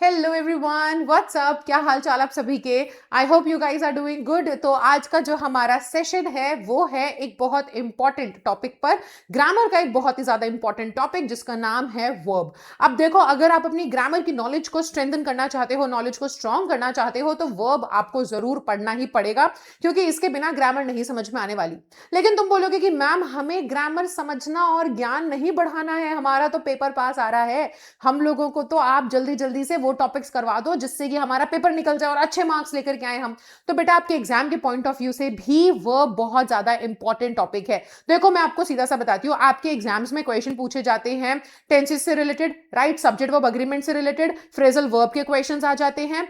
Hello everyone, WhatsApp, क्या हाल चाल आप सभी के। I hope you guys are doing good. तो आज का जो हमारा सेशन है वो है एक बहुत इंपॉर्टेंट टॉपिक पर, ग्रामर का एक बहुत ही ज्यादा इंपॉर्टेंट टॉपिक जिसका नाम है वर्ब। अब देखो, अगर आप अपनी ग्रामर की नॉलेज को स्ट्रेंथन करना चाहते हो, नॉलेज को स्ट्रॉन्ग करना चाहते हो, तो वर्ब आपको जरूर पढ़ना ही पड़ेगा, क्योंकि इसके बिना ग्रामर नहीं समझ में आने वाली। लेकिन तुम बोलोगे कि मैम हमें ग्रामर समझना और ज्ञान नहीं बढ़ाना है, हमारा तो पेपर पास आ रहा है, हम लोगों को तो आप जल्दी जल्दी से वो टॉपिक्स करवा दो जिससे कि हमारा पेपर निकल जाए और अच्छे मार्क्स लेकर के आए हम। तो बेटा आपके एग्जाम के पॉइंट ऑफ व्यू से भी वो बहुत ज्यादा इंपॉर्टेंट टॉपिक है। देखो मैं आपको सीधा सा बताती हूँ, आपके एग्जाम्स में क्वेश्चन पूछे जाते हैं टेंसेस से related, right, subject verb agreement से रिलेटेड, फ्रेजल वर्ब के क्वेश्चंस आ जाते हैं।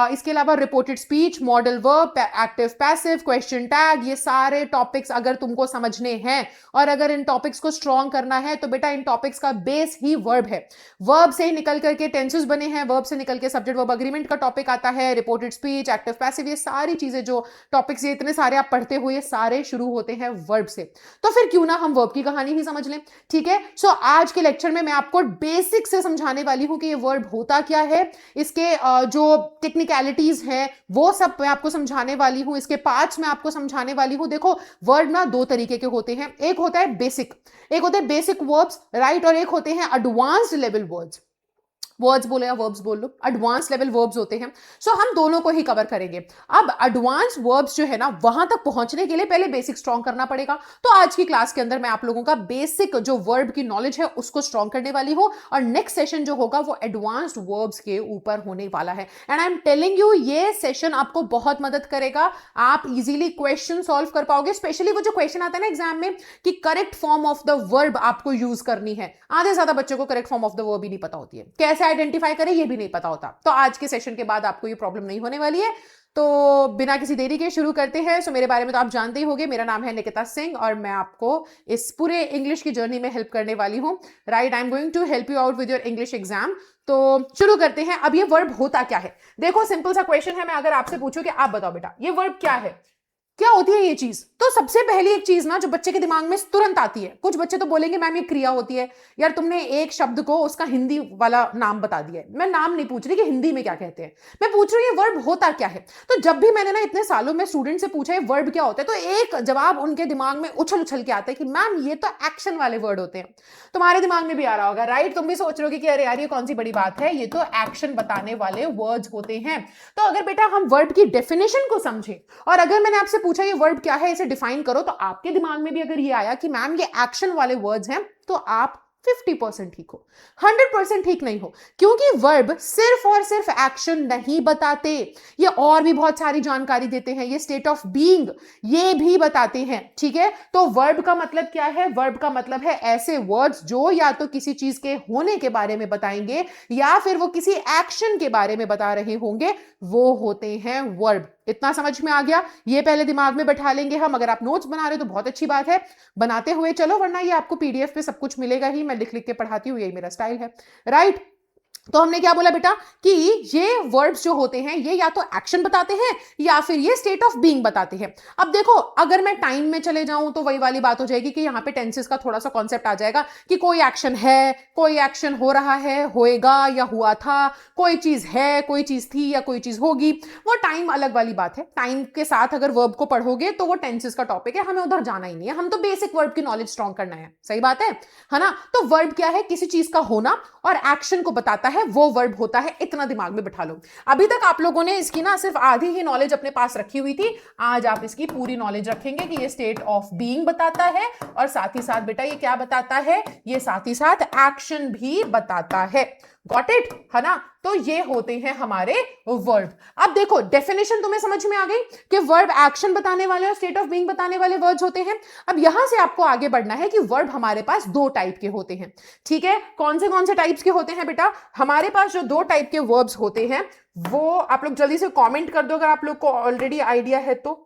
इसके अलावा reported speech, modal verb, active passive, question tag, ये सारे टॉपिक्स अगर तुमको समझने हैं और अगर इन टॉपिक्स को स्ट्रॉन्ग करना है तो बेटा इन टॉपिक्स का बेस ही वर्ब है। वर्ब से निकल करके टेंसेस बने हैं, वर्ब से निकल के सब्जेक्ट वर्ब अग्रीमेंट का टॉपिक आता है, रिपोर्टेड स्पीच, एक्टिव पैसिव, ये सारी चीजें जो टॉपिक्स ये इतने सारे आप पढ़ते हुए सारे शुरू होते हैं वर्ब से। तो फिर क्यों ना हम वर्ब की कहानी ही समझ लें। ठीक है, सो आज के लेक्चर में मैं आपको बेसिक से समझाने वाली हूं कि ये वर्ब होता क्या है, इसके जो टेक्निकलिटीज हैं वो सब मैं आपको समझाने वाली हूं, इसके पार्ट्स मैं आपको समझाने वाली हूं। देखो वर्ब ना दो तरीके के होते हैं, एक होता है बेसिक, एक होते हैं बेसिक वर्ब्स, राइट, और एक होते हैं एडवांस्ड लेवल वर्ड्स। वर्ड्स बोलो या वर्ब्स बोल लो, एडवांस लेवल वर्ब्स होते हैं। सो हम दोनों को ही कवर करेंगे। अब एडवांस वर्ब्स जो है ना, वहां तक पहुंचने के लिए पहले बेसिक स्ट्रॉन्ग करना पड़ेगा। तो आज की क्लास के अंदर मैं आप लोगों का बेसिक जो वर्ब की नॉलेज है उसको स्ट्रॉन्ग करने वाली हूं, और नेक्स्ट सेशन जो होगा वो एडवांस्ड वर्ब्स के ऊपर होने वाला है। And I am telling you, ये सेशन आपको बहुत मदद करेगा, आप इजीली क्वेश्चन सॉल्व कर पाओगे। स्पेशली वो जो क्वेश्चन आता है ना एग्जाम में कि correct form of the verb आपको यूज करनी है, आधे ज्यादा बच्चों को correct form of the verb ही नहीं पता होती है, कैसे आइडेंटिफाई करें ये भी नहीं पता होता। तो आज के सेशन के बाद आपको ये प्रॉब्लम नहीं होने वाली है। तो बिना किसी देरी के शुरू करते हैं। सो मेरे बारे में तो आप जानते ही होंगे, मेरा नाम है निकिता सिंह और मैं आपको इस पूरे इंग्लिश की जर्नी में हेल्प करने वाली हूं, right. I am going to help you out with your English exam. तो शुरू करते हैं। अब ये वर्ब होता क्या है, देखो सिंपल सा क्वेश्चन है। मैं अगर आपसे पूछूं कि आप बताओ बेटा ये वर्ब क्या है, क्या होती है ये चीज, तो सबसे पहली एक चीज ना जो बच्चे के दिमाग में तुरंत आती है, कुछ बच्चे तो बोलेंगे मैम ये क्रिया होती है। यार तुमने एक शब्द को उसका हिंदी वाला नाम बता दिया है, मैं नाम नहीं पूछ रही कि हिंदी में क्या कहते हैं, मैं पूछ रही हूँ ये वर्ब होता क्या है। तो जब भी मैंने ना इतने सालों में स्टूडेंट से पूछा है वर्ब क्या होता है, तो एक जवाब उनके दिमाग में उछल उछल के आता है कि मैम ये तो एक्शन वाले वर्ड होते हैं। तुम्हारे दिमाग में भी आ रहा होगा, राइट, तुम भी सोच रहे हो कि अरे यार ये कौन सी बड़ी बात है, ये तो एक्शन बताने वाले वर्ड्स होते हैं। तो अगर बेटा हम वर्ब की डेफिनेशन को समझे और अगर मैंने आपसे पूछा ये वर्ब क्या है इसे डिफाइन करो, तो आपके दिमाग में भी अगर ये आया कि मैम ये एक्शन वाले वर्ड्स हैं, तो आप 50% ठीक हो, 100% ठीक नहीं हो, क्योंकि वर्ब सिर्फ और सिर्फ एक्शन नहीं बताते, ये और भी बहुत सारी जानकारी देते हैं, ये स्टेट ऑफ बीइंग ये भी बताते हैं। ठीक है, तो वर्ब का मतलब क्या है, वर्ब का मतलब है ऐसे वर्ड्स जो या तो किसी चीज के होने के बारे में बताएंगे या फिर वो किसी एक्शन के बारे में बता रहे होंगे, वो होते हैं वर्ब। इतना समझ में आ गया, ये पहले दिमाग में बैठा लेंगे हम। अगर आप नोट्स बना रहे हो तो बहुत अच्छी बात है, बनाते हुए चलो, वरना ये आपको पीडीएफ पे सब कुछ मिलेगा ही, मैं लिख लिख के पढ़ाती हूँ, यही मेरा स्टाइल है, राइट। तो हमने क्या बोला बेटा कि ये वर्ब्स जो होते हैं ये या तो एक्शन बताते हैं या फिर ये स्टेट ऑफ बीइंग बताते हैं। अब देखो अगर मैं टाइम में चले जाऊं तो वही वाली बात हो जाएगी कि यहाँ पे टेंसेस का थोड़ा सा कॉन्सेप्ट आ जाएगा कि कोई एक्शन है, कोई एक्शन हो रहा है, होएगा या हुआ था, कोई चीज है, कोई चीज थी या कोई चीज होगी, वो टाइम अलग वाली बात है। टाइम के साथ अगर वर्ब को पढ़ोगे तो वो टेंसेस का टॉपिक है, हमें उधर जाना ही नहीं है, हम तो बेसिक वर्ब की नॉलेज स्ट्रॉन्ग करना है, सही बात है ना। तो वर्ब क्या है, किसी चीज का होना और एक्शन को बताता है, वो वर्ब होता है, इतना दिमाग में बिठा लो। अभी तक आप लोगों ने इसकी ना सिर्फ आधी ही नॉलेज अपने पास रखी हुई थी, आज आप इसकी पूरी नॉलेज रखेंगे कि ये स्टेट ऑफ बीइंग बताता है और साथ ही साथ बेटा ये क्या बताता है, ये साथ ही साथ एक्शन भी बताता है। गॉट इट, है ना। तो ये होते हैं हमारे वर्ब। अब देखो डेफिनेशन तुम्हें समझ में आ गई कि वर्ब एक्शन बताने वाले और स्टेट ऑफ बीइंग बताने वाले वर्ड्स होते हैं। अब यहां से आपको आगे बढ़ना है कि वर्ब हमारे पास दो टाइप के होते हैं। ठीक है, कौन से टाइप्स के होते हैं बेटा, हमारे पास जो दो टाइप के वर्ब्स होते हैं वो आप लोग जल्दी से कमेंट कर दो अगर आप लोग को ऑलरेडी आइडिया है तो,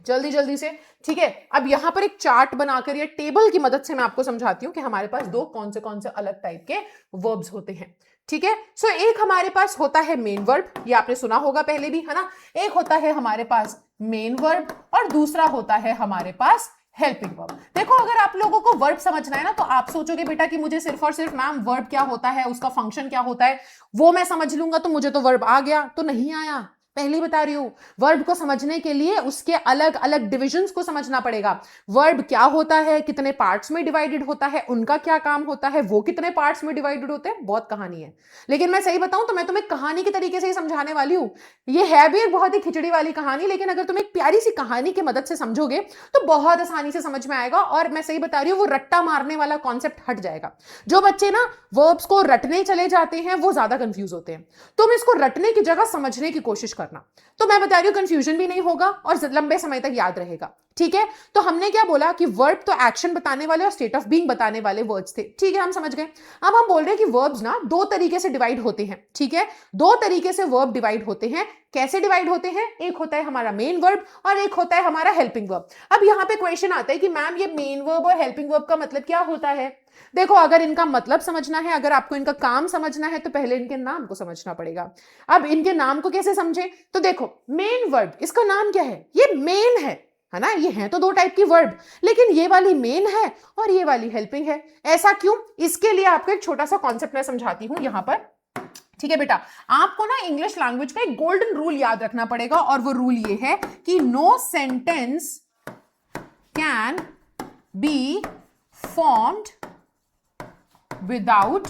जल्दी जल्दी से। ठीक है, अब यहां पर एक चार्ट बनाकर या टेबल की मदद से मैं आपको समझाती हूं कि हमारे पास दो कौन से अलग टाइप के वर्ब्स होते हैं। ठीक है, सो एक हमारे पास होता है मेन वर्ब, ये आपने सुना होगा पहले भी, है ना। एक होता है हमारे पास मेन वर्ब और दूसरा होता है हमारे पास हेल्पिंग वर्ब। देखो अगर आप लोगों को वर्ब समझना है ना तो आप सोचोगे बेटा कि मुझे सिर्फ और सिर्फ मैम वर्ब क्या होता है, उसका फंक्शन क्या होता है, वो मैं समझ लूंगा तो मुझे तो वर्ब आ गया। तो नहीं आया, पहले ही बता रही हूं, वर्ब को समझने के लिए उसके अलग अलग डिविजन्स को समझना पड़ेगा। वर्ब क्या होता है, कितने पार्ट्स में डिवाइडेड होता है, उनका क्या काम होता है, वो कितने पार्ट्स में डिवाइडेड होते हैं, बहुत कहानी है। लेकिन मैं सही बताऊं तो मैं तुम्हें कहानी के तरीके से ही समझाने वाली हूं। ये है भी एक बहुत ही खिचड़ी वाली कहानी, लेकिन अगर तुम एक प्यारी सी कहानी की मदद से समझोगे तो बहुत आसानी से समझ में आएगा। और मैं सही बता रही हूं, वो रट्टा मारने वाला कॉन्सेप्ट हट जाएगा। जो बच्चे ना वर्ब्स को रटने चले जाते हैं वो ज्यादा कंफ्यूज होते हैं। तुम इसको रटने की जगह समझने की कोशिश करना, तो मैं बता रही हूं कंफ्यूजन भी नहीं होगा और लंबे समय तक याद रहेगा। ठीक है, तो हमने क्या बोला कि वर्ब तो एक्शन बताने वाले और स्टेट ऑफ बीइंग बताने वाले वर्ड्स थे। ठीक है, हम समझ गए। अब हम बोल रहे हैं कि वर्ब्स ना दो तरीके से डिवाइड होते हैं। ठीक है, दो तरीके से वर्ब डिवाइड होते हैं। कैसे डिवाइड होते हैं? एक होता है हमारा मेन वर्ब और एक होता है हमारा हेल्पिंग वर्ब। अब यहां पे क्वेश्चन आता है कि मैम ये मेन वर्ब और हेल्पिंग वर्ब का मतलब क्या होता है? देखो, अगर इनका मतलब समझना है, अगर आपको इनका काम समझना है तो पहले इनके नाम को समझना पड़ेगा। अब इनके नाम को कैसे समझे? तो देखो, मेन वर्ब, इसका नाम क्या है? ये मेन है ना। ये है तो दो टाइप की वर्ब, लेकिन ये वाली मेन है और ये वाली हेल्पिंग है। ऐसा क्यों? इसके लिए आपको एक छोटा सा कॉन्सेप्ट मैं समझाती हूं यहां पर। ठीक है बेटा, आपको ना इंग्लिश लैंग्वेज का एक गोल्डन रूल याद रखना पड़ेगा और वो रूल ये है कि no sentence can be formed without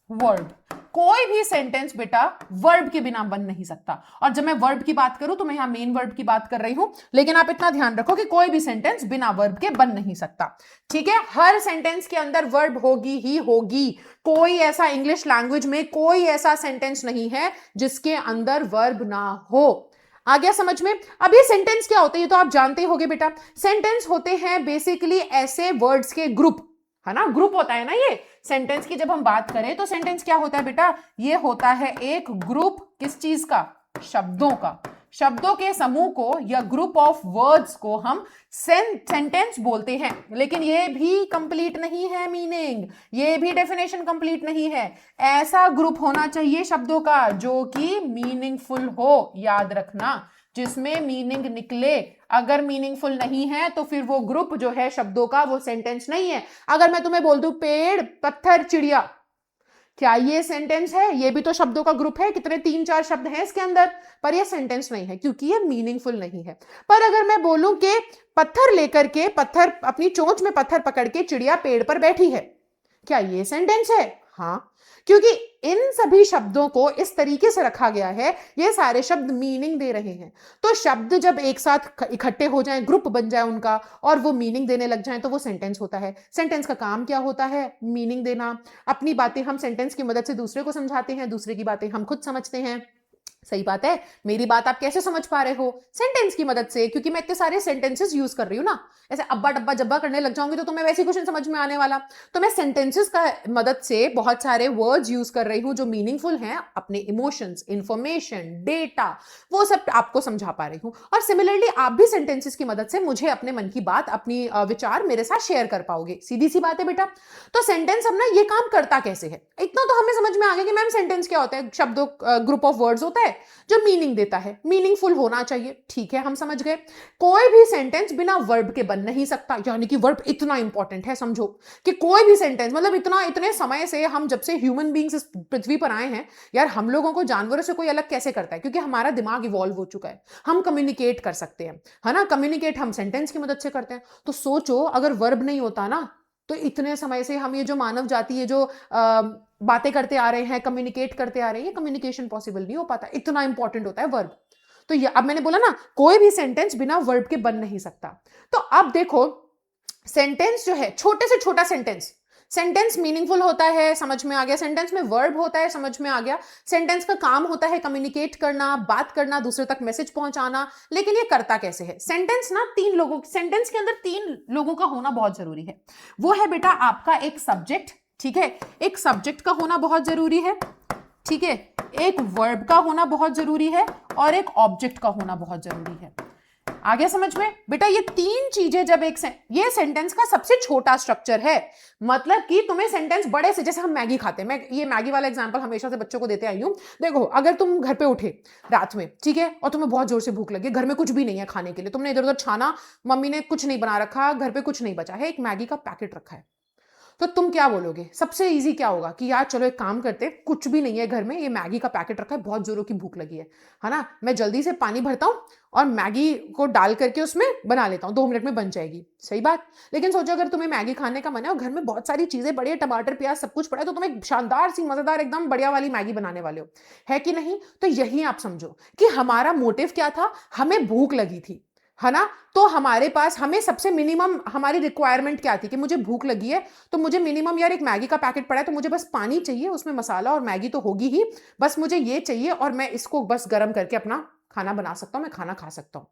verb. कोई भी सेंटेंस बेटा वर्ब के बिना बन नहीं सकता। और जब मैं वर्ब की बात करूं तो मैं यहां मेन वर्ब की बात कर रही हूं, लेकिन आप इतना ध्यान रखो कि कोई भी सेंटेंस बिना वर्ब के बन नहीं सकता। ठीक है, हर सेंटेंस के अंदर वर्ब होगी ही होगी। कोई ऐसा इंग्लिश लैंग्वेज में कोई ऐसा सेंटेंस नहीं है जिसके अंदर वर्ब ना हो। आ गया समझ में? अब ये सेंटेंस क्या होते हैं ये तो आप जानते होगे बेटा। सेंटेंस होते हैं बेसिकली ऐसे वर्ड्स के ग्रुप, है ना। ग्रुप होता है ना ये सेंटेंस की। जब हम बात करें तो सेंटेंस क्या होता है बेटा? ये होता है एक ग्रुप, किस चीज का? शब्दों का। शब्दों के समूह को या ग्रुप ऑफ वर्ड्स को हम सेंटेंस बोलते हैं। लेकिन ये भी कंप्लीट नहीं है मीनिंग, ये भी डेफिनेशन कंप्लीट नहीं है। ऐसा ग्रुप होना चाहिए शब्दों का जो कि मीनिंगफुल हो, याद रखना, जिसमें मीनिंग निकले। अगर मीनिंगफुल नहीं है तो फिर वो ग्रुप जो है शब्दों का वो सेंटेंस नहीं है। अगर मैं तुम्हें बोल दूं पेड़, पत्थर, चिड़िया, क्या ये सेंटेंस है? ये भी तो शब्दों का ग्रुप है। कितने 3-4 शब्द हैं इसके अंदर, पर ये सेंटेंस नहीं है क्योंकि ये मीनिंगफुल नहीं है। पर अगर मैं बोलूं कि पत्थर लेकर के, पत्थर अपनी चोंच में पत्थर पकड़ के चिड़िया पेड़ पर बैठी है, क्या ये सेंटेंस है? हाँ, क्योंकि इन सभी शब्दों को इस तरीके से रखा गया है, ये सारे शब्द मीनिंग दे रहे हैं। तो शब्द जब एक साथ इकट्ठे हो जाएं, ग्रुप बन जाए उनका, और वो मीनिंग देने लग जाएं तो वो सेंटेंस होता है। सेंटेंस का काम क्या होता है? मीनिंग देना। अपनी बातें हम सेंटेंस की मदद से दूसरे को समझाते हैं, दूसरे की बातें हम खुद समझते हैं। सही बात है। मेरी बात आप कैसे समझ पा रहे हो? सेंटेंस की मदद से, क्योंकि मैं इतने सारे सेंटेंसेस यूज कर रही हूं ना। ऐसे अब्बा डब्बा जब्बा करने लग जाऊंगी तो तुम्हें वैसे क्वेश्चन समझ में आने वाला। तो मैं सेंटेंसेस का मदद से बहुत सारे वर्ड्स यूज कर रही हूं जो मीनिंगफुल हैं, अपने इमोशंस, इंफॉर्मेशन, डेटा, वो सब आपको समझा पा रही हूं। और सिमिलरली आप भी सेंटेंसेस की मदद से मुझे अपने मन की बात, अपनी विचार मेरे साथ शेयर कर पाओगे। सीधी सी बात है बेटा। तो सेंटेंस अब ना ये काम करता कैसे है, इतना तो हमें समझ में आ गया कि मैम सेंटेंस क्या होता है। शब्दों, ग्रुप ऑफ वर्ड्स होता है जो मीनिंग देता है, मीनिंगफुल होना चाहिए। ठीक है, हम समझ गए। कोई भी सेंटेंस बिना वर्ब के बन नहीं सकता, यानी कि वर्ब इतना इंपॉर्टेंट है। समझो कि कोई भी सेंटेंस, मतलब इतने समय से, हम जब से ह्यूमन बीइंग्स इस पृथ्वी पर आए हैं यार, हम लोगों को जानवरों से कोई अलग कैसे करता है? क्योंकि हमारा दिमाग इवॉल्व हो चुका है, हम कम्युनिकेट कर सकते हैं, है ना। कम्युनिकेट हम सेंटेंस की मदद से करते हैं। तो सोचो अगर वर्ब नहीं होता ना, तो इतने समय से हम ये जो मानव जाति, ये जो बातें करते आ रहे हैं, कम्युनिकेट करते आ रहे हैं, ये कम्युनिकेशन पॉसिबल नहीं हो पाता। इतना इंपॉर्टेंट होता है वर्ब। तो ये अब मैंने बोला ना, कोई भी सेंटेंस बिना वर्ब के बन नहीं सकता। तो अब देखो, सेंटेंस जो है, छोटे से छोटा सेंटेंस, सेंटेंस मीनिंगफुल होता है, समझ में आ गया। सेंटेंस में वर्ब होता है, समझ में आ गया। सेंटेंस का काम होता है कम्युनिकेट करना, बात करना, दूसरे तक मैसेज पहुंचाना। लेकिन ये करता कैसे है? सेंटेंस ना सेंटेंस के अंदर 3 लोगों का होना बहुत जरूरी है। वो है बेटा आपका एक सब्जेक्ट, ठीक है, एक सब्जेक्ट का होना बहुत जरूरी है, ठीक है, एक वर्ब का होना बहुत जरूरी है, और एक ऑब्जेक्ट का होना बहुत जरूरी है। आ गया समझ में बेटा? ये तीन चीजें जब ये सेंटेंस का सबसे छोटा स्ट्रक्चर है, मतलब कि तुम्हें सेंटेंस बड़े से, जैसे हम मैगी खाते हैं, मैं ये मैगी वाला एग्जांपल हमेशा से बच्चों को देते आई हूं। देखो, अगर तुम घर पे उठे रात में, ठीक है, और तुम्हें बहुत जोर से भूख लगी, घर में कुछ भी नहीं है खाने के लिए, तुमने इधर उधर छाना, मम्मी ने कुछ नहीं बना रखा, घर पे कुछ नहीं बचा है, एक मैगी का पैकेट रखा है, तो तुम क्या बोलोगे? सबसे इजी क्या होगा कि यार चलो एक काम करते, कुछ भी नहीं है घर में, ये मैगी का पैकेट रखा है, बहुत जोरों की भूख लगी है ना, मैं जल्दी से पानी भरता हूं और मैगी को डाल करके उसमें बना लेता हूं, 2 मिनट में बन जाएगी। सही बात। लेकिन सोचो अगर तुम्हें मैगी खाने का मन है और घर में बहुत सारी चीजें पड़ी है, टमाटर प्याज सब कुछ पड़ा है, तो तुम एक शानदार सी मजेदार एकदम बढ़िया वाली मैगी बनाने वाले हो, है कि नहीं? तो यही आप समझो कि हमारा मोटिव क्या था, हमें भूख लगी थी, है ना? तो हमारे पास, हमें सबसे मिनिमम हमारी रिक्वायरमेंट क्या थी कि मुझे भूख लगी है, तो मुझे मिनिमम यार एक मैगी का पैकेट पड़ा है, तो मुझे बस पानी चाहिए, उसमें मसाला और मैगी तो होगी ही, बस मुझे ये चाहिए और मैं इसको बस गर्म करके अपना खाना बना सकता हूं, मैं खाना खा सकता हूं।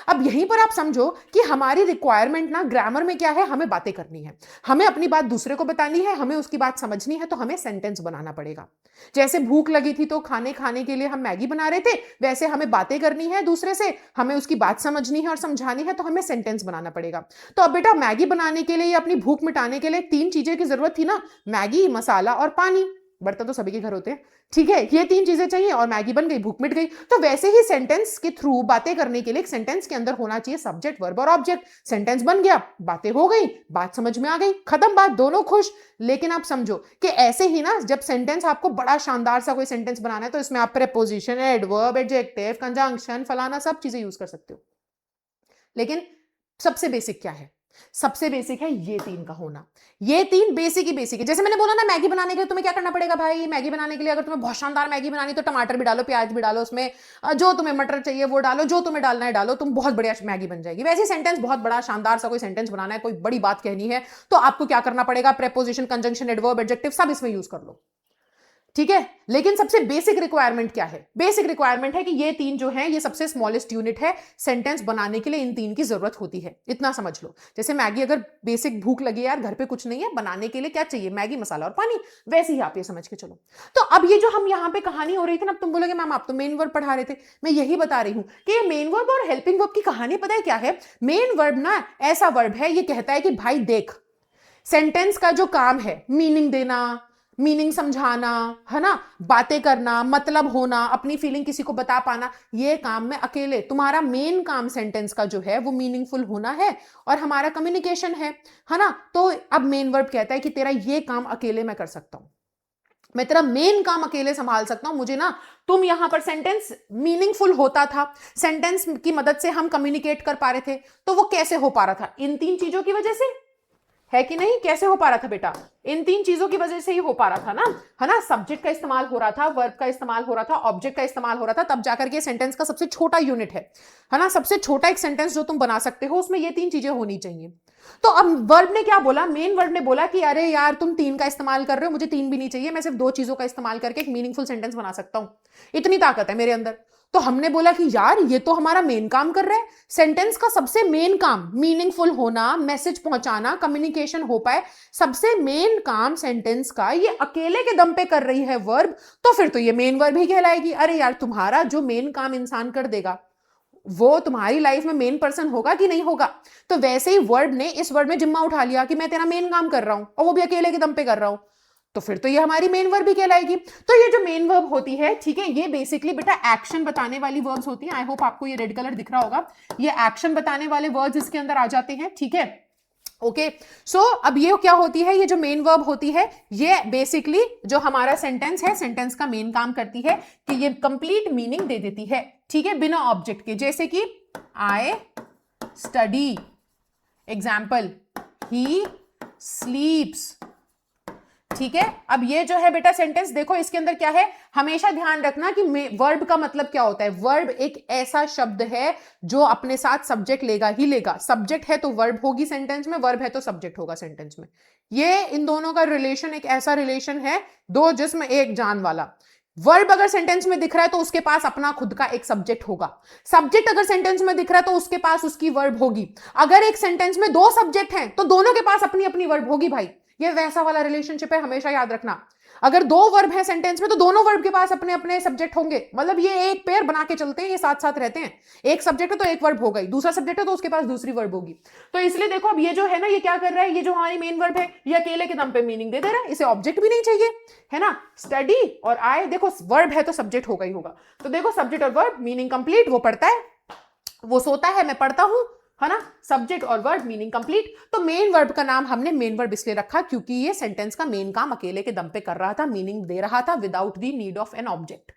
अब यहीं पर आप समझो कि हमारी रिक्वायरमेंट ना ग्रामर में क्या है, हमें बातें करनी है, हमें अपनी बात दूसरे को बतानी है, हमें उसकी बात समझनी है, तो हमें सेंटेंस बनाना पड़ेगा। जैसे भूख लगी थी तो खाने खाने के लिए हम मैगी बना रहे थे, वैसे हमें बातें करनी है दूसरे से, हमें उसकी बात समझनी है और समझानी है, तो हमें सेंटेंस बनाना पड़ेगा। तो अब बेटा मैगी बनाने के लिए या अपनी भूख मिटाने के लिए 3 चीजें की जरूरत थी ना, मैगी, मसाला और पानी। बर्तन तो सभी के घर होते हैं, ठीक है, ये 3 चीजें चाहिए और मैगी बन गई, भूख मिट गई। तो वैसे ही सेंटेंस के थ्रू बातें करने के लिए एक सेंटेंस के अंदर होना चाहिए सब्जेक्ट, वर्ब और ऑब्जेक्ट। सेंटेंस बन गया, बातें हो गई, बात समझ में आ गई, खत्म बात, दोनों खुश। लेकिन आप समझो कि ऐसे ही ना, जब सेंटेंस आपको बड़ा शानदार सा कोई सेंटेंस बनाना है, तो इसमें आप प्रेपोजिशन, एडवर्ब, एडजेक्टिव, कंजंक्शन, फलाना सब चीजें यूज कर सकते हो। लेकिन सबसे बेसिक क्या है? सबसे बेसिक है ये 3 का होना। ये 3 बेसिक ही बेसिक है। जैसे मैंने बोला ना, मैगी बनाने के लिए तुम्हें क्या करना पड़ेगा भाई? मैगी बनाने के लिए अगर तुम्हें बहुत शानदार मैगी बनानी, तो टमाटर भी डालो, प्याज भी डालो, उसमें जो तुम्हें मटर चाहिए वो डालो, जो तुम्हें डालना है डालो, तुम बहुत बढ़िया मैगी बन जाएगी। वैसे सेंटेंस बहुत बड़ा शानदार सा कोई सेंटेंस बनाना है, कोई बड़ी बात कहनी है, तो आपको क्या करना पड़ेगा? प्रेपोजिशन, कंजंक्शन, एडवर्ब, एडजेक्टिव सब इसमें यूज कर लो, ठीक है। लेकिन सबसे बेसिक रिक्वायरमेंट क्या है? बेसिक रिक्वायरमेंट है कि ये 3 जो है, ये सबसे स्मॉलेस्ट यूनिट है, सेंटेंस बनाने के लिए इन 3 की जरूरत होती है, इतना समझ लो। जैसे मैगी, अगर बेसिक भूख लगी यार, घर पे कुछ नहीं है, बनाने के लिए क्या चाहिए? मैगी, मसाला और पानी। वैसे ही आप ये समझ के चलो। तो अब ये जो हम यहाँ पे कहानी हो रही थी ना, अब तुम बोलोगे मैम आप तो मेन वर्ब पढ़ा रहे थे, मैं यही बता रही हूं कि ये मेन वर्ब और हेल्पिंग वर्ब की कहानी पता है क्या है? मेन वर्ब ना ऐसा वर्ब है, ये कहता है कि भाई देख, सेंटेंस का जो काम है, मीनिंग देना, मीनिंग समझाना, है ना, बातें करना, मतलब होना, अपनी फीलिंग किसी को बता पाना, ये काम में अकेले, तुम्हारा मेन काम सेंटेंस का जो है वो मीनिंगफुल होना है और हमारा कम्युनिकेशन है ना। तो अब मेन वर्ब कहता है कि तेरा ये काम अकेले मैं कर सकता हूं, मैं तेरा मेन काम अकेले संभाल सकता हूं, मुझे ना तुम यहां पर सेंटेंस मीनिंगफुल होता था, सेंटेंस की मदद से हम कम्युनिकेट कर पा रहे थे, तो वो कैसे हो पा रहा था? इन 3 चीजों की वजह से, है कि नहीं? कैसे हो पा रहा था बेटा? इन 3 चीजों की वजह से ही हो पा रहा था ना, है ना। सब्जेक्ट का इस्तेमाल हो रहा था, वर्ब का इस्तेमाल हो रहा था, ऑब्जेक्ट का इस्तेमाल हो रहा था, तब जाकर के सेंटेंस का सबसे छोटा यूनिट है ना। सबसे छोटा एक सेंटेंस जो तुम बना सकते हो, उसमें ये 3 चीजें होनी चाहिए। तो अब वर्ब ने क्या बोला? मेन वर्ब ने बोला कि अरे यार तुम 3 का इस्तेमाल कर रहे हो, मुझे 3 भी नहीं चाहिए, मैं सिर्फ 2 चीजों का इस्तेमाल करके एक मीनिंगफुल सेंटेंस बना सकता हूं, इतनी ताकत है मेरे अंदर। तो हमने बोला कि यार ये तो हमारा मेन काम कर रहा है, सेंटेंस का सबसे मेन काम मीनिंगफुल होना, मैसेज पहुंचाना, कम्युनिकेशन हो पाए, सबसे मेन काम सेंटेंस का ये अकेले के दम पे कर रही है वर्ब, तो फिर तो ये मेन वर्ब ही कहलाएगी। अरे यार तुम्हारा जो मेन काम इंसान कर देगा, वो तुम्हारी लाइफ में मेन पर्सन होगा कि नहीं होगा? तो वैसे ही वर्ब ने इस वर्ड में जिम्मा उठा लिया कि मैं तेरा मेन काम कर रहा हूं, और वो भी अकेले के दम पे कर रहा हूं, तो फिर तो ये हमारी मेन वर्ब भी कहलाएगी। तो ये जो मेन वर्ब होती है, ठीक है, ये बेसिकली बेटा एक्शन बताने वाली वर्ब्स होती हैं। आई होप आपको ये रेड कलर दिख रहा होगा, ये एक्शन बताने वाले वर्ड्स इसके अंदर आ जाते हैं, ठीक है। ओके, सो अब ये क्या होती है? ये जो मेन वर्ब होती है, ये बेसिकली जो हमारा सेंटेंस है, सेंटेंस का मेन काम करती है कि ये कंप्लीट मीनिंग दे देती है, ठीक है, बिना ऑब्जेक्ट के। जैसे कि आई स्टडी, एग्जाम्पल ही स्लीप्स, ठीक है। अब ये जो है बेटा सेंटेंस, देखो इसके अंदर क्या है, हमेशा ध्यान रखना कि वर्ब का मतलब क्या होता है। वर्ब एक ऐसा शब्द है जो अपने साथ सब्जेक्ट लेगा ही लेगा। सब्जेक्ट है तो वर्ब होगी सेंटेंस में, वर्ब है तो सब्जेक्ट होगा सेंटेंस में। ये इन दोनों का रिलेशन एक ऐसा रिलेशन है, 2 जिस्म एक जान वाला। वर्ब अगर सेंटेंस में दिख रहा है तो उसके पास अपना खुद का एक सब्जेक्ट होगा, सब्जेक्ट अगर सेंटेंस में दिख रहा है तो उसके पास उसकी वर्ब होगी। अगर एक सेंटेंस में 2 सब्जेक्ट हैं तो दोनों के पास अपनी अपनी वर्ब होगी भाई। ये वैसा वाला रिलेशनशिप है, हमेशा याद रखना। अगर दो वर्ब है सेंटेंस में तो दोनों वर्ब के पास अपने अपने सब्जेक्ट होंगे, मतलब ये एक पेयर बना के चलते हैं, ये साथ साथ रहते हैं। एक सब्जेक्ट है तो एक वर्ब हो गई, दूसरा सब्जेक्ट है तो उसके पास दूसरी वर्ब होगी। तो इसलिए देखो अब ये जो है ना, ये क्या कर रहा है, ये जो हमारी मेन वर्ब है ये अकेले के दम पे मीनिंग दे रहा है, इसे ऑब्जेक्ट भी नहीं चाहिए, है ना। स्टडी और आई, देखो वर्ब है तो सब्जेक्ट होगा ही होगा, तो देखो सब्जेक्ट और वर्ब, मीनिंग कंप्लीट। वो पढ़ता है, वो सोता है, मैं पढ़ता हूं, है ना। सब्जेक्ट और वर्ब, मीनिंग कंप्लीट। तो मेन वर्ब का नाम हमने मेन वर्ब इसलिए रखा क्योंकि ये सेंटेंस का मेन काम अकेले के दम पे कर रहा था, मीनिंग दे रहा था without the need of an object,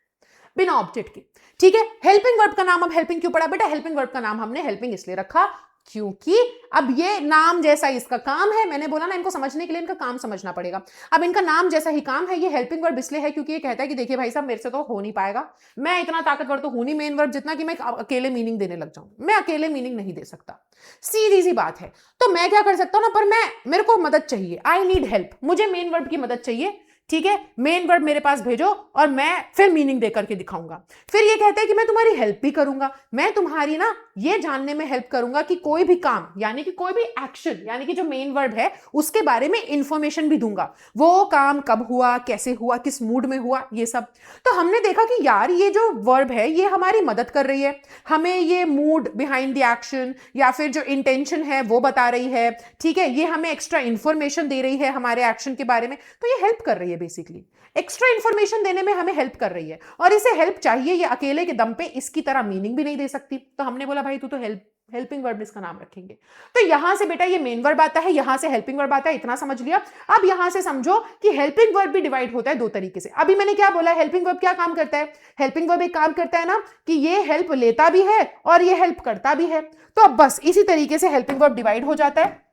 बिना ऑब्जेक्ट के। ठीक है, हेल्पिंग वर्ब का नाम अब हेल्पिंग क्यों पड़ा बेटा? हेल्पिंग वर्ब का नाम हमने हेल्पिंग इसलिए रखा क्योंकि अब ये नाम जैसा इसका काम है, मैंने बोला ना इनको समझने के लिए इनका काम समझना पड़ेगा। अब इनका नाम जैसा ही काम है, ये हेल्पिंग वर्ब इसलिए है क्योंकि ये कहता है कि देखिए भाई साहब मेरे से तो हो नहीं पाएगा, मैं इतना ताकतवर तो हूं नहीं मेन वर्ब जितना कि मैं अकेले मीनिंग देने लग जाऊं, मैं अकेले मीनिंग नहीं दे सकता, सीधी सी बात है। तो मैं क्या कर सकता हूं ना, पर मेरे को मदद चाहिए, आई नीड हेल्प, मुझे मेन वर्ब की मदद चाहिए। ठीक है, मेन वर्ब मेरे पास भेजो और मैं फिर मीनिंग देकर के दिखाऊंगा। फिर ये कहता है कि मैं तुम्हारी हेल्प भी करूंगा, मैं तुम्हारी ना ये जानने में हेल्प करूंगा कि कोई भी काम यानी कि कोई भी एक्शन यानी कि जो मेन वर्ब है उसके बारे में इंफॉर्मेशन भी दूंगा, वो काम कब हुआ, कैसे हुआ, किस मूड में हुआ, ये सब। तो हमने देखा कि यार ये जो वर्ब है ये हमारी मदद कर रही है, हमें ये मूड बिहाइंड द एक्शन या फिर जो इंटेंशन है वो बता रही है। ठीक है, ये हमें एक्स्ट्रा इंफॉर्मेशन दे रही है हमारे एक्शन के बारे में, तो ये हेल्प कर रही है, बेसिकली एक्स्ट्रा इंफॉर्मेशन देने में हमें हेल्प कर रही है। और इसे हेल्प चाहिए, ये अकेले के दम पे इसकी तरह मीनिंग भी नहीं दे सकती। तो हमने बोला भाई तू तो हेल्पिंग वर्ब इसका नाम रखेंगे। तो यहां से बेटा ये मेन वर्ब आता है, यहां से हेल्पिंग वर्ब आता है, इतना समझ लिया। अब यहां से समझो कि हेल्पिंग वर्ब भी डिवाइड होता है दो तरीके से। अभी मैंने क्या बोला, हेल्पिंग वर्ब क्या काम करता है? हेल्पिंग वर्ब एक काम करता है ना कि ये हेल्प लेता भी है और ये हेल्प करता भी है। तो अब बस इसी तरीके से हेल्पिंग वर्ब डिवाइड हो जाता है।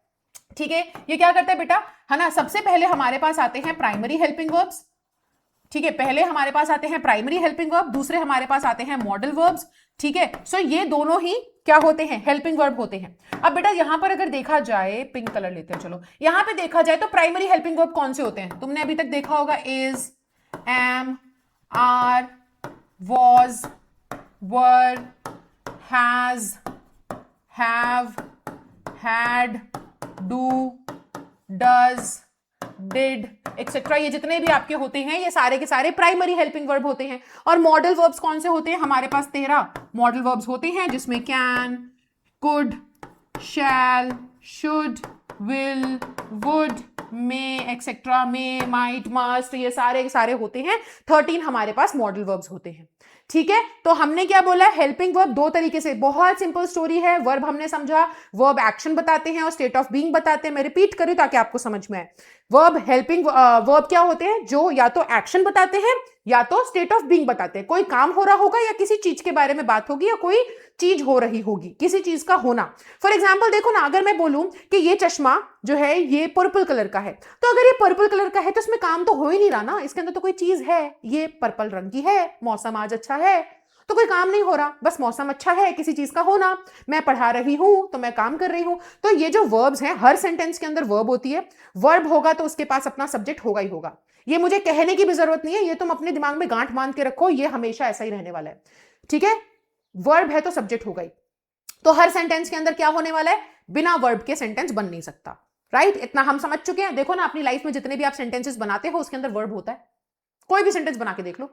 ठीक है, ये क्या करता है बेटा, है ना, सबसे पहले हमारे पास आते हैं प्राइमरी हेल्पिंग वर्ब्स। ठीक है, पहले हमारे पास आते हैं प्राइमरी हेल्पिंग वर्ब, दूसरे हमारे पास आते हैं मॉडल वर्ब्स। ठीक है, सो ये दोनों ही क्या होते हैं? हेल्पिंग वर्ब होते हैं। अब बेटा यहां पर अगर देखा जाए, पिंक कलर लेते हैं, चलो यहां पे देखा जाए तो प्राइमरी हेल्पिंग वर्ब कौन से होते हैं? तुमने अभी तक देखा होगा is, am, are, was, were, has, have, had, do, does, did etcetera, ये जितने भी आपके होते हैं ये सारे के सारे प्राइमरी हेल्पिंग वर्ब होते हैं। और मॉडल वर्ब्स कौन से होते हैं? हमारे पास 13 मॉडल वर्ब्स होते हैं, जिसमें can, could, shall, should, will, would, may etcetera, may, might, must, ये सारे के सारे होते हैं। 13 हमारे पास मॉडल वर्ब्स होते हैं। ठीक है, तो हमने क्या बोला, हेल्पिंग वर्ब दो तरीके से, बहुत सिंपल स्टोरी है। वर्ब हमने समझा, वर्ब एक्शन बताते हैं और स्टेट ऑफ बीइंग बताते हैं। मैं रिपीट करूं ताकि आपको समझ में आए। वर्ब हेल्पिंग वर्ब क्या होते हैं? जो या तो एक्शन बताते हैं या तो स्टेट ऑफ बीइंग बताते हैं। कोई काम हो रहा होगा या किसी चीज के बारे में बात होगी या कोई चीज हो रही होगी, किसी चीज का होना। फॉर एग्जाम्पल देखो ना, अगर मैं बोलूं कि ये चश्मा जो है ये पर्पल कलर का है, तो अगर ये पर्पल कलर का है तो इसमें काम तो हो ही नहीं रहा ना, इसके अंदर तो कोई चीज है, ये पर्पल रंग की है, मौसम आज अच्छा है, तो कोई काम नहीं हो रहा, बस मौसम अच्छा है, किसी चीज का होना, मैं पढ़ा रही हूं तो मैं काम कर रही हूं। तो ये जो वर्ब्स हैं, हर सेंटेंस के अंदर वर्ब होती है। वर्ब होगा तो उसके पास अपना सब्जेक्ट होगा ही होगा, ये मुझे कहने की भी जरूरत नहीं है, ये तुम अपने दिमाग में गांठ बांध के रखो, ये हमेशा ऐसा ही रहने वाला है। ठीक है, वर्ब है तो सब्जेक्ट होगा ही। तो हर सेंटेंस के अंदर क्या होने वाला है? बिना वर्ब के सेंटेंस बन नहीं सकता। राइट, इतना हम समझ चुके हैं। देखो ना अपनी लाइफ में जितने भी आप सेंटेंसेस बनाते हो उसके अंदर वर्ब होता है। कोई भी सेंटेंस बना के देख लो।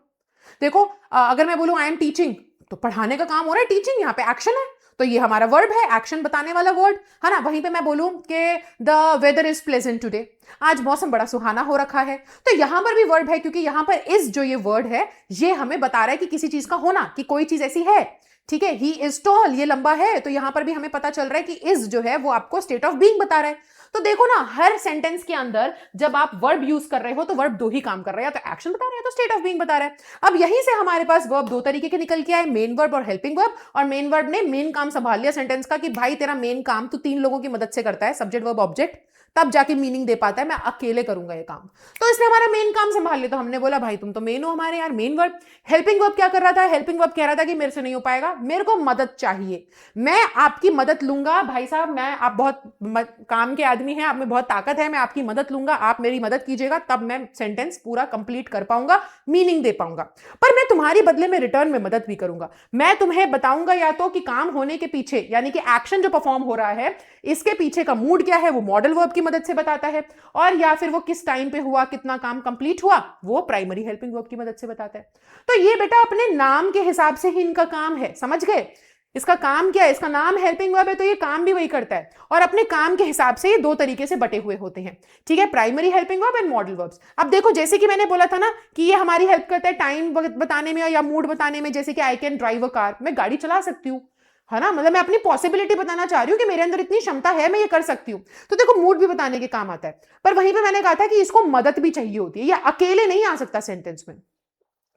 देखो अगर मैं बोलूं आई एम टीचिंग, तो पढ़ाने का काम हो रहा है, टीचिंग यहाँ पे एक्शन है, तो ये हमारा वर्ब है, एक्शन बताने वाला वर्ड, है ना। वहीं पे मैं बोलूं कि the weather is pleasant today, आज मौसम बड़ा सुहाना हो रखा है, तो यहां पर भी वर्ब है, क्योंकि यहां पर इज जो ये वर्ड है ये हमें बता रहा है कि किसी चीज का होना, कि कोई चीज ऐसी है। ठीक है, ही इज टॉल, ये लंबा है, तो यहां पर भी हमें पता चल रहा है कि इज जो है वो आपको स्टेट ऑफ बीइंग बता रहा है। तो देखो ना, हर सेंटेंस के अंदर जब आप वर्ब यूज कर रहे हो तो वर्ब दो ही काम कर रहा है, या तो एक्शन बता रहा है तो स्टेट ऑफ बीइंग बता रहा है। अब यहीं से हमारे पास वर्ब दो तरीके के निकल के आए, मेन वर्ब और हेल्पिंग वर्ब। और मेन वर्ब ने मेन काम संभाल लिया सेंटेंस का, कि भाई तेरा मेन काम तू 3 लोगों की मदद से करता है, सब्जेक्ट वर्ब ऑब्जेक्ट, तब जाके मीनिंग दे पाता है, मैं अकेले करूंगा ये काम, तो इसने हमारा मेन काम संभाल लिया। तो हमने बोला भाई तुम तो मेन हो हमारे यार, मेन वर्ब। हेल्पिंग वर्ब क्या कर रहा था? हेल्पिंग वर्ब कह रहा था कि मेरे से नहीं हो पाएगा, मेरे को मदद चाहिए, मैं आपकी मदद लूंगा भाई साहब, मैं आप बहुत काम के आदमी हैं, आप में बहुत ताकत है, मैं आपकी मदद लूंगा, आप मेरी मदद कीजिएगा, तब मैं सेंटेंस पूरा कंप्लीट कर पाऊंगा, मीनिंग दे पाऊंगा। पर मैं तुम्हारी बदले में रिटर्न में मदद भी करूंगा, मैं तुम्हें बताऊंगा या तो कि काम होने के पीछे, यानी कि एक्शन जो परफॉर्म हो रहा है इसके पीछे का मूड क्या है, वो मॉडल वर्ब की मदद से बताता है, और या फिर वो किस टाइम पे हुआ, कितना काम कंप्लीट हुआ, वो प्राइमरी हेल्पिंग वर्ब की मदद से बताता है। तो ये बेटा अपने नाम के हिसाब से ही इनका काम है, समझ गए? इसका काम क्या है, इसका नाम हेल्पिंग वर्ब है तो ये काम भी वही करता है, और अपने काम के हिसाब से ये दो तरीके से बटे हुए होते हैं, ठीक है, primary helping verb and modal verbs. अब देखो जैसे कि मैंने बोला था ना कि ये हमारी हेल्प करता है टाइम बताने में या मूड बताने में, जैसे कि I can drive a car, मैं गाड़ी चला सकती हूँ, है ना, मतलब मैं अपनी पॉसिबिलिटी बताना चाह रही हूँ कि मेरे अंदर इतनी क्षमता है, मैं ये कर सकती हूँ। तो देखो मूड भी बताने के काम आता है, पर वहीं पे मैंने कहा था कि इसको मदद भी चाहिए होती है, ये अकेले नहीं आ सकता सेंटेंस में,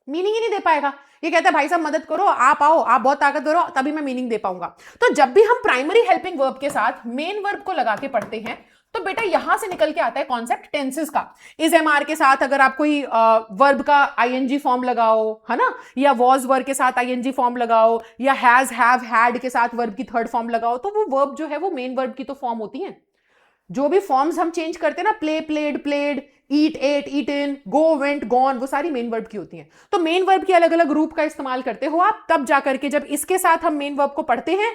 मीनिंग ही नहीं दे पाएगा। ये कहता है भाई साहब मदद करो, आप आओ, आप बहुत ताकतवर हो, तभी मैं मीनिंग दे पाऊंगा। तो जब भी हम प्राइमरी हेल्पिंग वर्ब के साथ मेन वर्ब को लगा के पढ़ते हैं तो बेटा यहां से निकल के आता है कॉन्सेप्ट टेंसेस का। इज एमआर के साथ अगर आप कोई वर्ब का आईएनजी फॉर्म लगाओ, है ना, या वॉज वर्ब के साथ आईएनजी फॉर्म लगाओ, या हैज हैव हैड के साथ वर्ब की थर्ड फॉर्म लगाओ, तो वो वर्ब जो है वो मेन वर्ब की तो फॉर्म होती है। जो भी फॉर्म्स हम चेंज करते हैं ना, play played played, eat ate eaten, go went gone, वो सारी मेन वर्ब की होती हैं। तो मेन वर्ब के अलग अलग रूप का इस्तेमाल करते हो आप, तब जाकर के जब इसके साथ हम मेन वर्ब को पढ़ते हैं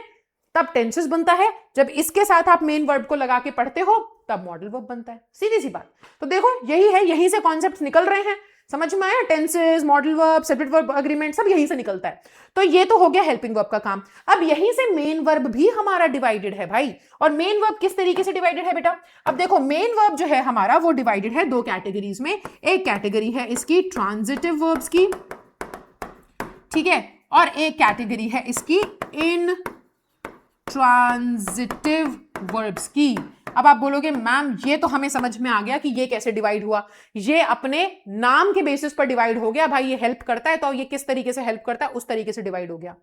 तब टेंसेस बनता है, जब इसके साथ आप मेन वर्ब को लगा के पढ़ते हो तब मॉडल वर्ब बनता है, सीधी सी बात। तो देखो यही है, यहीं से कॉन्सेप्ट्स निकल रहे हैं, समझ में आया? Tenses, modal verb, separate verb agreement सब यहीं से निकलता है। तो ये तो हो गया हेल्पिंग वर्ब का काम। अब यहीं से मेन वर्ब भी हमारा डिवाइडेड है भाई। और मेन वर्ब किस तरीके से डिवाइडेड है बेटा? अब देखो मेन वर्ब जो है हमारा वो डिवाइडेड है दो कैटेगरीज में। एक कैटेगरी है इसकी ट्रांजिटिव वर्ब्स की, ठीक है, और एक कैटेगरी है इसकी इन ट्रांजिटिव वर्ब्स की। अब आप बोलोगे मैम ये तो हमें समझ में आ गया कि ये कैसे डिवाइड हुआ, ये अपने नाम के बेसिस पर डिवाइड हो गया भाई, ये हेल्प करता है तो ये किस तरीके से हेल्प करता है उस तरीके से डिवाइड हो गया,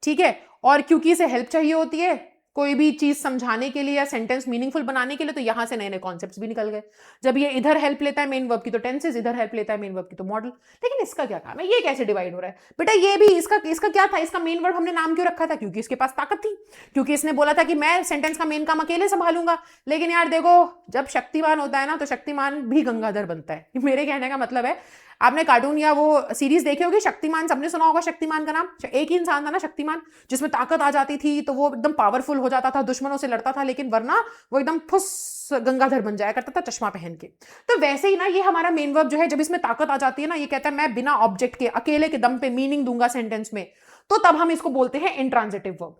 ठीक है। और क्योंकि इसे हेल्प चाहिए होती है कोई भी चीज समझाने के लिए या सेंटेंस मीनिंगफुल बनाने के लिए, तो यहां से नए नए कॉन्सेप्ट्स भी निकल गए। जब ये इधर हेल्प लेता है मेन वर्ब की तो टेंसेस, इधर हेल्प लेता है मेन वर्ब की तो मॉडल। लेकिन इसका क्या काम है, ये कैसे डिवाइड हो रहा है बेटा? ये भी इसका क्या था, इसका मेन वर्ब हमने नाम क्यों रखा था? क्योंकि इसके पास ताकत थी, क्योंकि इसने बोला था कि मैं सेंटेंस का मेन काम अकेले संभालूंगा। लेकिन यार देखो जब शक्तिमान होता है ना तो शक्तिमान भी गंगाधर बनता है, मेरे कहने का मतलब है। आपने कार्टून या वो सीरीज देखे होगी शक्तिमान, सबने सुना होगा शक्तिमान का नाम। एक ही इंसान था ना शक्तिमान, जिसमें ताकत आ जाती थी तो वो एकदम पावरफुल हो जाता था, दुश्मनों से लड़ता था, लेकिन वरना वो एकदम फुस गंगाधर बन जाया करता था चश्मा पहन के। तो वैसे ही ना ये हमारा मेन वर्ब जो है जब इसमें ताकत आ जाती है ना, ये कहता है मैं बिना ऑब्जेक्ट के अकेले के दम पे मीनिंग दूंगा सेंटेंस में, तो तब हम इसको बोलते हैं इंट्रांजिटिव वर्ब।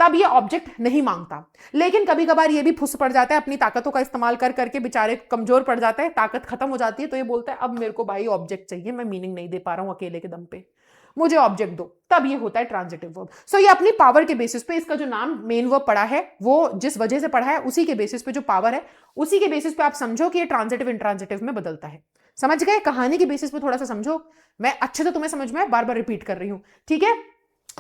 तब ये ऑब्जेक्ट नहीं मांगता। लेकिन कभी कभार ये भी फुस पड़ जाता है, अपनी ताकतों का इस्तेमाल कर करके बेचारे कमजोर पड़ जाता है, ताकत खत्म हो जाती है, तो ये बोलता है अब मेरे को भाई ऑब्जेक्ट चाहिए, मैं मीनिंग नहीं दे पा रहा हूं अकेले के दम पे, मुझे ऑब्जेक्ट दो। तब ये होता है ट्रांजिटिव वर्ब। सो ये अपनी पावर के बेसिस पे इसका जो नाम मेन वर्ब पड़ा है, वो जिस वजह से पढ़ा है उसी के बेसिस पे जो पावर है उसी के बेसिस पे आप समझो कि ये ट्रांजिटिव इंट्रांजिटिव में बदलता है। समझ गए? कहानी के बेसिस पे थोड़ा सा समझो, मैं अच्छे से तुम्हें समझ में बार बार रिपीट कर रही हूं, ठीक है?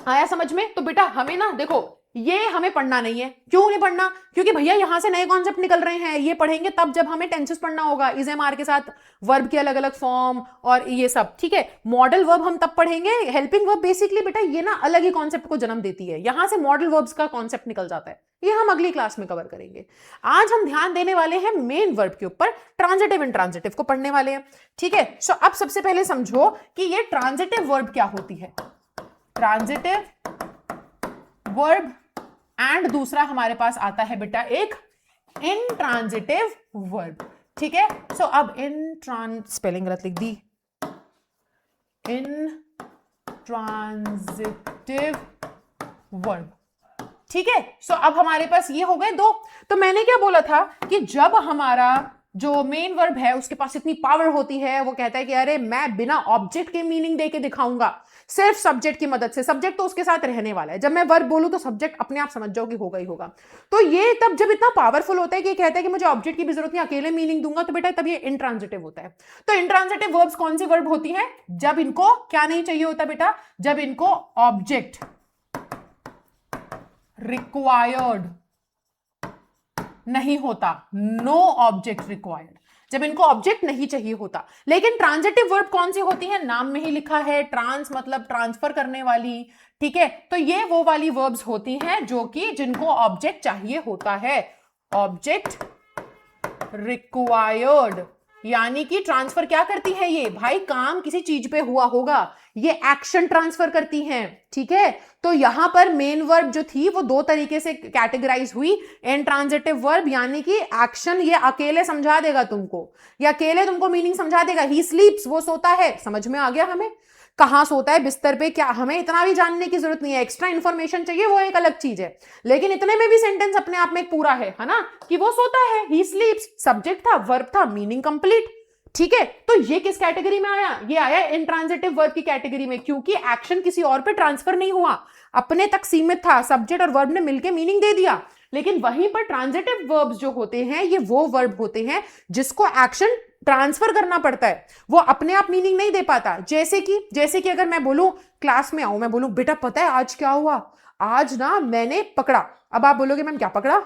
आया समझ में? तो बेटा हमें ना देखो ये हमें पढ़ना नहीं है। क्यों नहीं पढ़ना? क्योंकि भैया यहां से नए कॉन्सेप्ट निकल रहे हैं, ये पढ़ेंगे तब जब हमें टेंसेस पढ़ना होगा, इज एम आर के साथ वर्ब के अलग अलग फॉर्म और ये सब, ठीक है। मॉडल वर्ब हम तब पढ़ेंगे। हेल्पिंग वर्ब बेसिकली बेटा ये ना अलग ही कॉन्सेप्ट को जन्म देती है, यहां से मॉडल वर्ब्स का कॉन्सेप्ट निकल जाता है, ये हम अगली क्लास में कवर करेंगे। आज हम ध्यान देने वाले हैं मेन वर्ब के ऊपर, ट्रांजिटिव इंट्रांजिटिव को पढ़ने वाले हैं, ठीक है। सो अब सबसे पहले समझो कि ये ट्रांजिटिव वर्ब क्या होती है। ट्रांजिटिव वर्ब एंड दूसरा हमारे पास आता है बेटा एक इंट्रांजिटिव वर्ब, ठीक है। सो अब स्पेलिंग गलत लिख दी, इंट्रांजिटिव वर्ब, ठीक है। सो अब हमारे पास ये हो गए दो। तो मैंने क्या बोला था कि जब हमारा जो मेन वर्ब है उसके पास इतनी पावर होती है, वो कहता है कि अरे मैं बिना ऑब्जेक्ट के मीनिंग देके दिखाऊंगा, सिर्फ सब्जेक्ट की मदद से। सब्जेक्ट तो उसके साथ रहने वाला है, जब मैं वर्ब बोलूं तो सब्जेक्ट अपने आप समझ जाओ कि होगा ही होगा। तो ये तब जब इतना पावरफुल होता है कि कहता है कि मुझे ऑब्जेक्ट की भी जरूरत नहीं, अकेले मीनिंग दूंगा, तो बेटा तब ये इंट्रांजिटिव होता है। तो इंट्रांजिटिव वर्ब्स कौन सी वर्ब होती है? जब इनको क्या नहीं चाहिए होता बेटा? जब इनको ऑब्जेक्ट रिक्वायर्ड नहीं होता, नो ऑब्जेक्ट रिक्वायर्ड, जब इनको ऑब्जेक्ट नहीं चाहिए होता। लेकिन ट्रांजिटिव वर्ब कौन सी होती है? नाम में ही लिखा है, ट्रांस मतलब ट्रांसफर करने वाली, ठीक है। तो ये वो वाली वर्ब्स होती हैं जो कि जिनको ऑब्जेक्ट चाहिए होता है, ऑब्जेक्ट रिक्वायर्ड, यानी कि ट्रांसफर क्या करती है ये? भाई काम किसी चीज पे हुआ होगा, ये एक्शन ट्रांसफर करती हैं, ठीक है। तो यहां पर मेन वर्ब जो थी वो दो तरीके से कैटेगराइज हुई, इंट्रांजिटिव वर्ब यानी कि एक्शन ये अकेले समझा देगा तुमको, या अकेले तुमको मीनिंग समझा देगा। ही स्लीप्स, वो सोता है, समझ में आ गया हमें, कहां सोता है, बिस्तर पे, क्या, हमें इतना भी जानने की जरूरत नहीं है, एक्स्ट्रा इंफॉर्मेशन चाहिए वो एक अलग चीज है, लेकिन इतने में भी सेंटेंस अपने आप में एक पूरा है ना, कि वो सोता है, ही स्लीप्स, सब्जेक्ट था, वर्ब था, मीनिंग कंप्लीट, ठीक है। तो ये किस कैटेगरी में आया, ये आया इंट्रांजिटिव वर्ब की कैटेगरी में, क्योंकि एक्शन किसी और पे ट्रांसफर नहीं हुआ, अपने तक सीमित था, सब्जेक्ट और वर्ब ने मिलकर मीनिंग दे दिया। लेकिन वहीं पर ट्रांजिटिव वर्ब्स जो होते हैं ये वो वर्ब होते हैं जिसको एक्शन ट्रांसफर करना पड़ता है, वो अपने आप मीनिंग नहीं दे पाता। जैसे कि अगर मैं बोलूं, क्लास में आऊं, मैं बोलूं बेटा पता है आज क्या हुआ, आज ना मैंने पकड़ा, अब आप बोलोगे मैम क्या पकड़ा,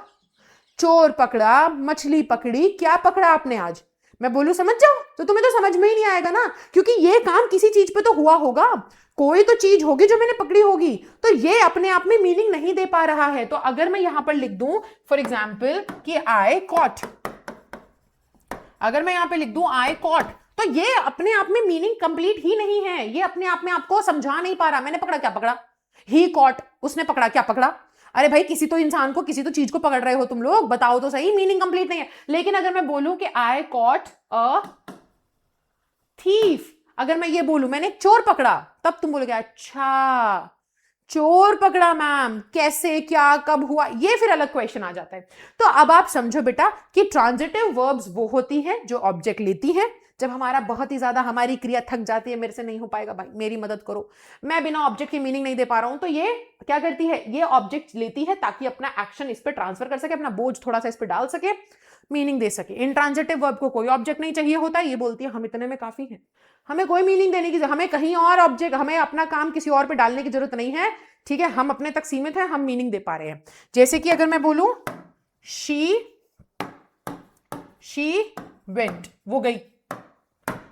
चोर पकड़ा, मछली पकड़ी, क्या पकड़ा आपने आज, मैं बोलूं समझ जाओ, तो तुम्हें तो समझ में ही नहीं आएगा ना, क्योंकि ये काम किसी चीज पे तो हुआ होगा, कोई तो चीज होगी जो मैंने पकड़ी होगी, तो ये अपने आप में मीनिंग नहीं दे पा रहा है। तो अगर मैं यहां पर लिख दूं फॉर एग्जाम्पल कि आई कॉट, अगर मैं यहां पे लिख दूं आई कॉट, तो ये अपने आप में मीनिंग कंप्लीट ही नहीं है, ये अपने आप में आपको समझा नहीं पा रहा, मैंने पकड़ा क्या पकड़ा, ही कॉट, उसने पकड़ा क्या पकड़ा, अरे भाई किसी तो इंसान को, किसी तो चीज को पकड़ रहे हो तुम लोग, बताओ तो सही, मीनिंग कंप्लीट नहीं है। लेकिन अगर मैं बोलूं कि आई कॉट अ थीफ, अगर मैं ये बोलूं मैंने एक चोर पकड़ा, तब तुम बोलोगे अच्छा चोर पकड़ा मैम, कैसे, क्या, कब हुआ, ये फिर अलग क्वेश्चन आ जाता है। तो अब आप समझो बेटा कि ट्रांजिटिव वर्ब्स वो होती हैं जो ऑब्जेक्ट लेती हैं, जब हमारा बहुत ही ज्यादा हमारी क्रिया थक जाती है, मेरे से नहीं हो पाएगा भाई मेरी मदद करो, मैं बिना ऑब्जेक्ट की मीनिंग नहीं दे पा रहा हूं, तो ये क्या करती है, ये ऑब्जेक्ट लेती है ताकि अपना एक्शन इस पर ट्रांसफर कर सके, अपना बोझ थोड़ा सा इस पर डाल सके, मीनिंग दे सके। इंट्रांजिटिव वर्ब को कोई ऑब्जेक्ट नहीं चाहिए होता, ये बोलती है हम इतने में काफी है, हमें कोई मीनिंग देने की, हमें कहीं और ऑब्जेक्ट, हमें अपना काम किसी और पे डालने की जरूरत नहीं है, ठीक है, हम अपने तक सीमित है, हम मीनिंग दे पा रहे हैं। जैसे कि अगर मैं बोलूं शी वेंट, वो गई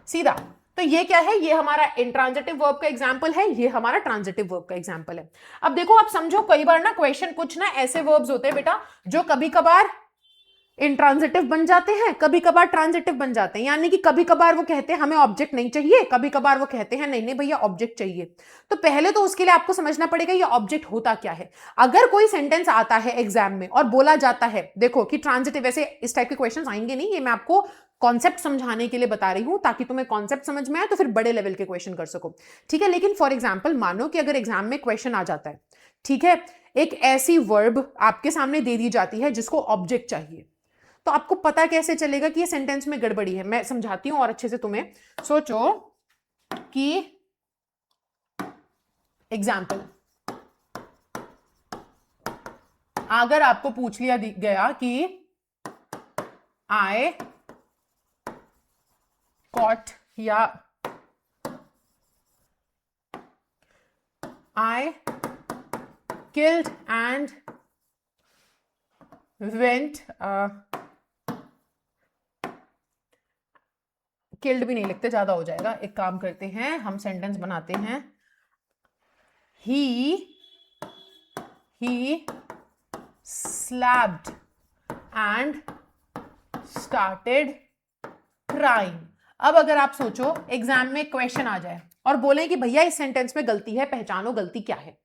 सीधा, तो ये क्या है, ये हमारा इंट्रांजिटिव वर्ब का एग्जांपल है, ये हमारा ट्रांजिटिव वर्ब का एग्जांपल है। अब देखो आप समझो, कई बार ना क्वेश्चन कुछ ना ऐसे वर्ब्स होते हैं बेटा जो कभी कभार इंट्रांजिटिव बन जाते हैं, कभी कभार ट्रांजिटिव बन जाते हैं, यानी कि कभी कभार वो कहते हैं हमें ऑब्जेक्ट नहीं चाहिए, कभी कभार वो कहते हैं नहीं नहीं भैया ऑब्जेक्ट चाहिए। तो पहले तो उसके लिए आपको समझना पड़ेगा ये ऑब्जेक्ट होता क्या है। अगर कोई सेंटेंस आता है एग्जाम में और बोला जाता है, देखो कि ट्रांजिटिव, वैसे इस टाइप के क्वेश्चन आएंगे नहीं, ये मैं आपको कॉन्सेप्ट समझाने के लिए बता रही हूं ताकि तुम्हें कॉन्सेप्ट समझ में आए तो फिर बड़े लेवल के क्वेश्चन कर सको, ठीक है। लेकिन फॉर एग्जाम्पल मानो कि अगर एग्जाम में क्वेश्चन आ जाता है, ठीक है, एक ऐसी वर्ब आपके सामने दे दी जाती है जिसको ऑब्जेक्ट चाहिए, तो आपको पता कैसे चलेगा कि ये सेंटेंस में गड़बड़ी है। मैं समझाती हूं और अच्छे से तुम्हें, सोचो कि एग्जाम्पल, अगर आपको पूछ लिया गया कि आई कॉट या I killed and went, killed भी नहीं लिखते, ज्यादा हो जाएगा, एक काम करते हैं हम सेंटेंस बनाते हैं, he slapped and started crying। अब अगर आप सोचो एग्जाम में क्वेश्चन आ जाए और बोले कि भैया इस सेंटेंस में गलती है, पहचानो गलती क्या है,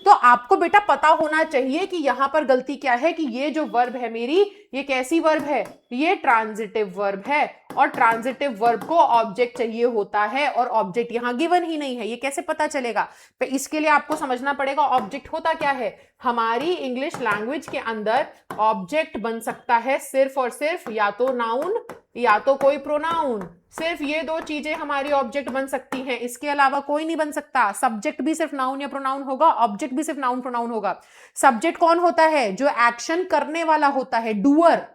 तो आपको बेटा पता होना चाहिए कि यहां पर गलती क्या है, कि ये जो वर्ब है मेरी, ये कैसी वर्ब है, ये ट्रांजिटिव वर्ब है, और ट्रांजिटिव वर्ब को ऑब्जेक्ट चाहिए होता है, और ऑब्जेक्ट यहां गिवन ही नहीं है, ये कैसे पता चलेगा। तो इसके लिए आपको समझना पड़ेगा ऑब्जेक्ट होता क्या है। हमारी इंग्लिश लैंग्वेज के अंदर ऑब्जेक्ट बन सकता है सिर्फ और सिर्फ या तो नाउन या तो कोई प्रोनाउन, सिर्फ ये दो चीजें हमारी ऑब्जेक्ट बन सकती हैं, इसके अलावा कोई नहीं बन सकता। सब्जेक्ट भी सिर्फ नाउन या प्रोनाउन होगा, ऑब्जेक्ट भी सिर्फ नाउन प्रोनाउन होगा। सब्जेक्ट कौन होता है, जो एक्शन करने वाला होता है, डूअर,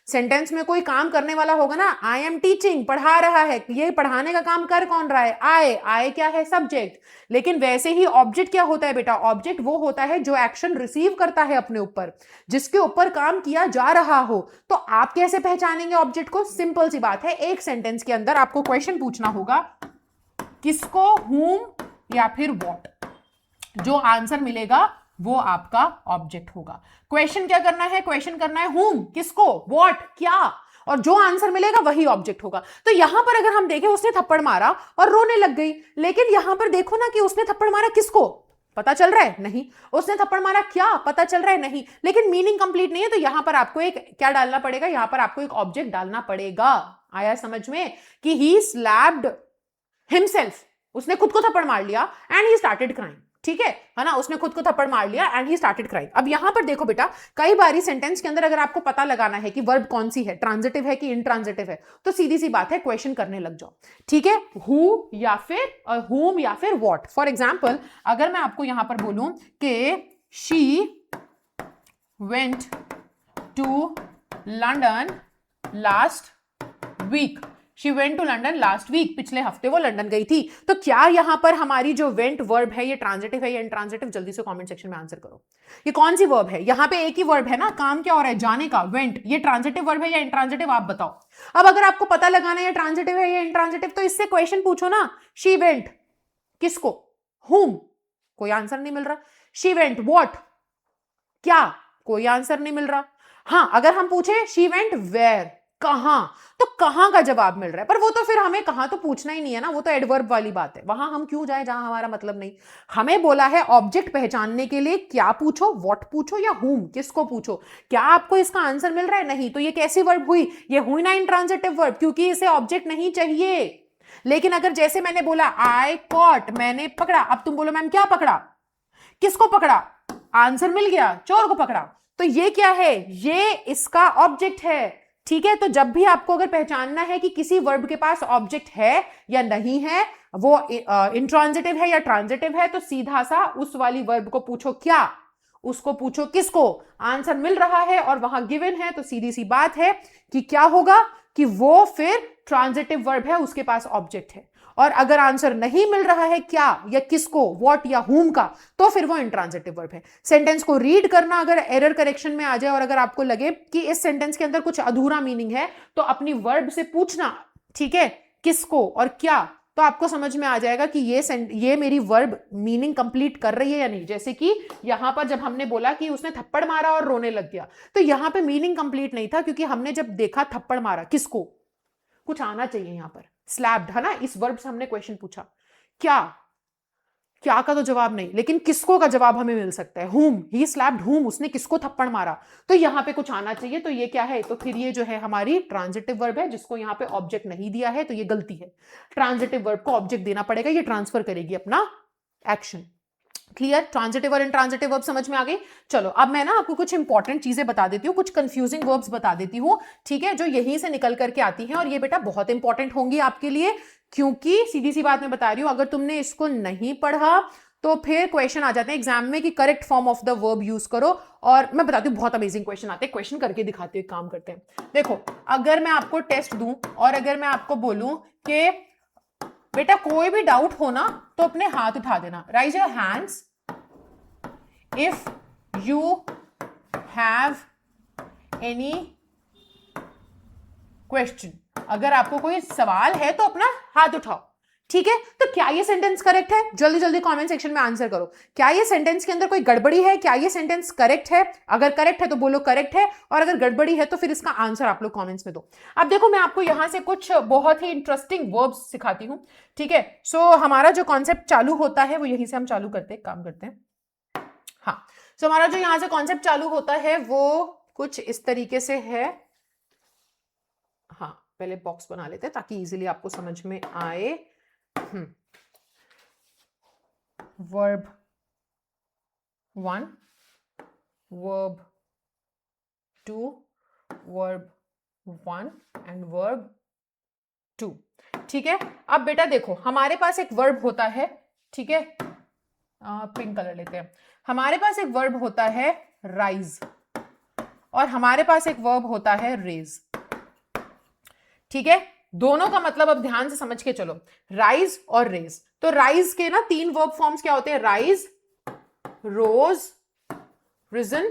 सेंटेंस में कोई काम करने वाला होगा ना, आई एम टीचिंग, पढ़ा रहा है, ये पढ़ाने का काम कर कौन रहा है, आई क्या है, सब्जेक्ट। लेकिन वैसे ही ऑब्जेक्ट क्या होता है बेटा, ऑब्जेक्ट वो होता है जो एक्शन रिसीव करता है अपने ऊपर, जिसके ऊपर काम किया जा रहा हो। तो आप कैसे पहचानेंगे ऑब्जेक्ट को, सिंपल सी बात है, एक सेंटेंस के अंदर आपको क्वेश्चन पूछना होगा, किसको, whom या फिर what, जो आंसर मिलेगा वो आपका ऑब्जेक्ट होगा। क्वेश्चन क्या करना है, क्वेश्चन करना है whom, किसको, what, क्या, और जो आंसर मिलेगा वही ऑब्जेक्ट होगा। तो यहां पर अगर हम देखें, उसने थप्पड़ मारा और रोने लग गई, लेकिन यहां पर देखो ना कि उसने थप्पड़ मारा किसको, पता चल रहा है? नहीं। उसने थप्पड़ मारा क्या, पता चल रहा है? नहीं। लेकिन मीनिंग कंप्लीट नहीं है, तो यहां पर आपको एक क्या डालना पड़ेगा, यहां पर आपको एक ऑब्जेक्ट डालना पड़ेगा। आया समझ में कि ही स्लैप्ड हिमसेल्फ, उसने खुद को थप्पड़ मार लिया एंड ही स्टार्टेड क्राइंग। ठीक है ना, उसने खुद को थप्पड़ मार लिया एंड ही स्टार्टेड क्राइंग। अब यहां पर देखो बेटा, कई बारी सेंटेंस के अंदर अगर आपको पता लगाना है कि वर्ब कौन सी है, ट्रांजिटिव है कि इंट्रांजिटिव है, तो सीधी सी बात है, क्वेश्चन करने लग जाओ। ठीक है, हु या फिर हुम या फिर व्हाट। फॉर एग्जाम्पल, अगर मैं आपको यहां पर बोलूं कि she went to London last week, she went to London last week, पिछले हफ्ते वो लंदन गई थी। तो क्या यहां पर हमारी जो वेंट वर्ब है ये ट्रांजिटिव है या इंट्रांजिटिव? जल्दी से कमेंट सेक्शन में आंसर करो। ये कौन सी वर्ब है? यहां पे एक ही वर्ब है ना, काम क्या हो रहा है, जाने का, वेंट। ये ट्रांजिटिव वर्ब है या इंट्रांजिटिव, आप बताओ। अब अगर आपको पता लगाना है ट्रांजिटिव है या इंट्रांजिटिव, तो इससे क्वेश्चन पूछो ना, शी वेंट किसको, हुम, कोई आंसर नहीं मिल रहा। शी वेंट व्हाट, क्या, कोई आंसर नहीं मिल रहा। हाँ, अगर हम पूछे शी वेंट वेयर, कहां, तो कहां का जवाब मिल रहा है। पर वो तो फिर हमें कहां तो पूछना ही नहीं है ना, वो तो एडवर्ब वाली बात है, वहां हम क्यों जाए जहां हमारा मतलब नहीं। हमें बोला है ऑब्जेक्ट पहचानने के लिए क्या पूछो, व्हाट पूछो या हुम, किसको पूछो। क्या आपको इसका आंसर मिल रहा है? नहीं। तो ये कैसी वर्ब हुई? ये हुई ना इंट्रांजिटिव वर्ब, क्योंकि इसे ऑब्जेक्ट नहीं चाहिए। लेकिन अगर जैसे मैंने बोला आई कॉट, मैंने पकड़ा, अब तुम बोलो मैम क्या पकड़ा, किसको पकड़ा, आंसर मिल गया, चोर को पकड़ा। तो ये क्या है? ये इसका ऑब्जेक्ट है। ठीक है, तो जब भी आपको अगर पहचानना है कि किसी वर्ब के पास ऑब्जेक्ट है या नहीं है, वो इंट्रांजिटिव है या ट्रांजिटिव है, तो सीधा सा उस वाली वर्ब को पूछो क्या, उसको पूछो किसको। आंसर मिल रहा है और वहां गिवन है, तो सीधी सी बात है कि क्या होगा कि वो फिर ट्रांजिटिव वर्ब है, उसके पास ऑब्जेक्ट है। और अगर आंसर नहीं मिल रहा है क्या या किसको, व्हाट या हुम का, तो फिर वो इंट्रांजिटिव वर्ब है। सेंटेंस को रीड करना अगर एरर करेक्शन में आ जाए और अगर आपको लगे कि इस सेंटेंस के अंदर कुछ अधूरा मीनिंग है, तो अपनी वर्ब से पूछना, ठीक है, किसको और क्या, तो आपको समझ में आ जाएगा कि ये मेरी वर्ब मीनिंग कंप्लीट कर रही है या नहीं। जैसे कि यहां पर जब हमने बोला कि उसने थप्पड़ मारा और रोने लग गया, तो यहां पे मीनिंग कंप्लीट नहीं था, क्योंकि हमने जब देखा थप्पड़ मारा किसको, कुछ आना चाहिए यहां पर, स्लैप्ड है ना, इस वर्ब से हमने क्वेश्चन पूछा। क्या, क्या का तो जवाब नहीं, लेकिन किसको का जवाब हमें मिल सकता है, हुम, ही स्लैप्ड हुम, उसने किसको थप्पड़ मारा, तो यहां पे कुछ आना चाहिए। तो ये क्या है, तो फिर ये जो है हमारी ट्रांजिटिव वर्ब है, जिसको यहां पे ऑब्जेक्ट नहीं दिया है, तो ये गलती है। ट्रांजिटिव वर्ब को ऑब्जेक्ट देना पड़ेगा, ये ट्रांसफर करेगी अपना एक्शन। क्लियर? ट्रांजिटिव और इंट्रांजिटिव वर्ब समझ में आ गई। चलो अब मैं ना आपको कुछ इंपॉर्टेंट चीजें बता देती हूँ, कुछ कंफ्यूजिंग वर्ब्स बता देती हूँ, ठीक है, जो यहीं से निकल करके आती हैं, और ये बेटा बहुत इंपॉर्टेंट होंगी आपके लिए, क्योंकि सीधी सी बात मैं बता रही हूं, अगर तुमने इसको नहीं पढ़ा तो फिर क्वेश्चन आ जाते हैं एग्जाम में कि correct form of the verb use करो। और मैं बताती हूँ, बहुत अमेजिंग क्वेश्चन आते हैं, क्वेश्चन करके दिखाती हूँ, काम करते हैं। देखो, अगर मैं आपको टेस्ट दूं और अगर मैं आपको बोलूं कि बेटा कोई भी डाउट हो ना तो अपने हाथ उठा देना, rise your hands if you have any question। अगर आपको कोई सवाल है तो अपना हाथ उठाओ, ठीक है। तो क्या ये सेंटेंस करेक्ट है? जल्दी जल्दी कमेंट सेक्शन में आंसर करो। क्या ये सेंटेंस के अंदर कोई गड़बड़ी है? क्या ये सेंटेंस करेक्ट है? अगर करेक्ट है तो बोलो करेक्ट है, और अगर गड़बड़ी है तो फिर इसका आंसर आप लोग कमेंट्स में दो। अब देखो, मैं आपको यहां से कुछ बहुत ही इंटरेस्टिंग वर्ब्स सिखाती हूं, ठीक है। सो हमारा जो कॉन्सेप्ट चालू होता है वो यहीं से हम चालू करते हैं, काम करते हैं। हाँ, तो हमारा जो यहां से कॉन्सेप्ट चालू होता है वो कुछ इस तरीके से है। हाँ, पहले बॉक्स बना लेते हैं ताकि इजीली आपको समझ में आए। Verb 1, verb 2, verb 1 and verb 2, ठीक है। अब बेटा देखो, हमारे पास एक वर्ब होता है, ठीक है, पिंक कलर लेते हैं। हमारे पास एक वर्ब होता है राइज, और हमारे पास एक वर्ब होता है रेज, ठीक है। दोनों का मतलब अब ध्यान से समझ के चलो, राइज और रेज। तो राइज के ना 3 वर्ब फॉर्म्स क्या होते हैं, राइज, रोज, रिजन,